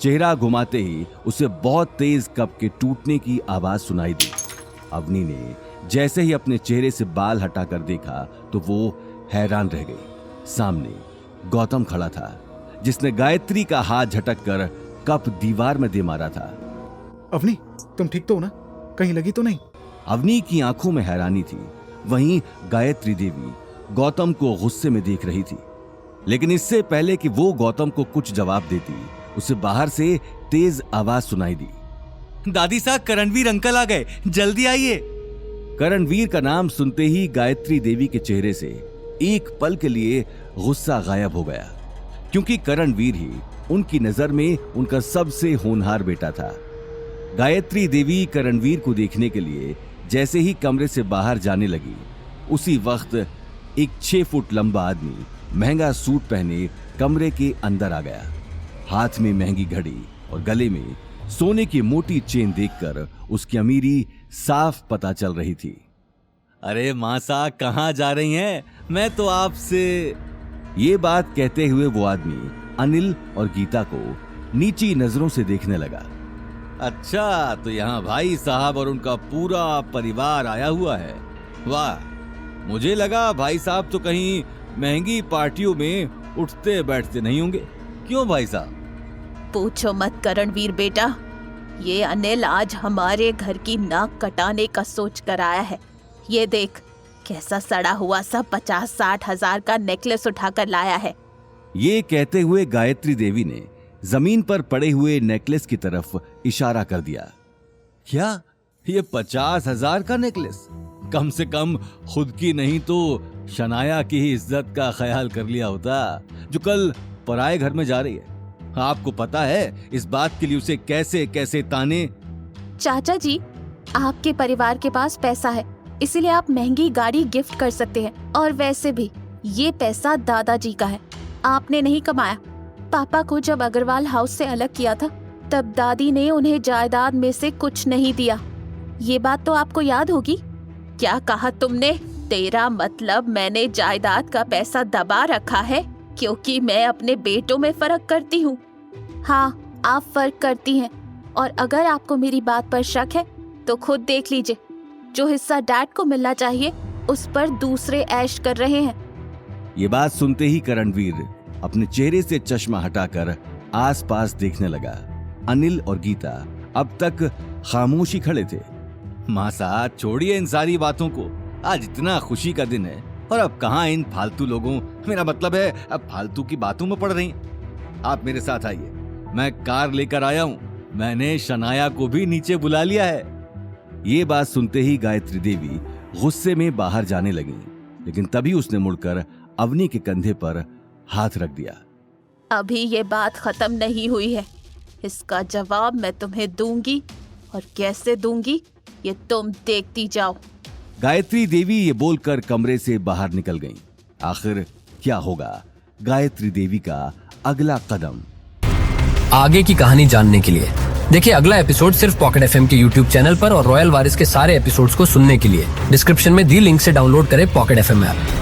चेहरा घुमाते ही उसे बहुत तेज कप के टूटने की आवाज सुनाई दी। अवनी ने जैसे ही अपने चेहरे से बाल हटाकर देखा तो वो हैरान रह गई। सामने गौतम खड़ा था, जिसने गायत्री का हाथ झटककर कप दीवार में दे मारा था।
अवनी, तुम ठीक तो हो ना? कहीं लगी तो नहीं?
अवनी की आंखों में हैरानी थी। वहीं गायत्री देवी गौतम को गुस्से में देख रही थी, लेकिन इससे पहले कि वो गौतम को कुछ जवाब देती, उसे बाहर से तेज आवाज सुनाई दी।
दादी साहब, करणवीर अंकल आ गए, जल्दी आइए।
करणवीर का नाम सुनते ही गायत्री देवी के चेहरे से एक पल के लिए गुस्सा गायब हो गया, क्योंकि करणवीर ही उनकी नजर में उनका सबसे होनहार बेटा था। गायत्री देवी करणवीर को देखने के लिए जैसे ही कमरे से बाहर जाने लगी, उसी वक्त एक 6 फुट लंबा आदमी महंगा सूट पहने कमरे के अंदर आ गया। हाथ में महंगी घड़ी और गले में सोने की मोटी चेन देखकर उसकी अमीरी साफ पता चल रही थी। अरे मासा, कहाँ जा रही हैं? मैं तो आपसे। ये बात कहते हुए वो आदमी अनिल और गीता को नीची नजरों से देखने लगा। अच्छा, तो यहाँ भाई साहब और उनका पूरा परिवार आया हुआ है। वाह, मुझे लगा भाई साहब तो कहीं महंगी पार्टियों में उठते बैठते नहीं होंगे। क्यों भाई साहब?
पूछो मत करणवीर बेटा, ये अनिल आज हमारे घर की नाक कटाने का सोच कर आया है। ये देख कैसा सड़ा हुआ सा 50-60 हजार का नेकलेस उठाकर लाया है।
ये कहते हुए गायत्री देवी ने जमीन पर पड़े हुए नेकलेस की तरफ इशारा कर दिया। क्या ये 50,000 का नेकलेस? कम से कम खुद की नहीं तो शनाया की ही इज्जत का ख्याल कर लिया होता, जो कल पराए घर में जा रही है। आपको पता है इस बात के लिए उसे कैसे कैसे ताने।
चाचा जी, आपके परिवार के पास पैसा है, इसीलिए आप महंगी गाड़ी गिफ्ट कर सकते हैं। और वैसे भी ये पैसा दादाजी का है, आपने नहीं कमाया। पापा को जब अग्रवाल हाउस से अलग किया था, तब दादी ने उन्हें जायदाद में से कुछ नहीं दिया। ये बात तो आपको याद होगी। क्या कहा तुमने? तेरा मतलब मैंने जायदाद का पैसा दबा रखा है क्योंकि मैं अपने बेटों में फर्क करती हूँ। हाँ, आप फर्क करती हैं। और अगर आपको मेरी बात पर शक है तो खुद देख लीजिए, जो हिस्सा डैड को मिलना चाहिए उस पर दूसरे ऐश कर रहे हैं।
ये बात सुनते ही करणवीर अपने चेहरे से चश्मा हटाकर आसपास देखने लगा। अनिल और गीता अब तक खामोशी खड़े थे। माँ साहब, छोड़िए इन सारी बातों को। आज इतना खुशी का दिन है और अब कहाँ इन फालतू लोगों, मेरा मतलब है अब फालतू की बातों में पड़ रही हैं। आप मेरे साथ आइए, मैं कार लेकर आया हूँ। मैंने शनाया को भी नीचे बुला लिया है। ये बात सुनते ही गायत्री देवी गुस्से में बाहर जाने लगी, लेकिन तभी उसने मुड़कर अवनी के कंधे पर हाथ रख दिया।
अभी ये बात खत्म नहीं हुई है, इसका जवाब मैं तुम्हें दूंगी, और कैसे दूंगी ये तुम देखती जाओ।
गायत्री देवी ये बोलकर कमरे से बाहर निकल गईं। आखिर क्या होगा गायत्री देवी का अगला कदम?
आगे की कहानी जानने के लिए देखिए अगला एपिसोड सिर्फ पॉकेट एफएम के यूट्यूब चैनल पर, और रॉयल वारिस के सारे एपिसोड्स को सुनने के लिए डिस्क्रिप्शन में दी लिंक से डाउनलोड करें पॉकेट एफएम ऐप।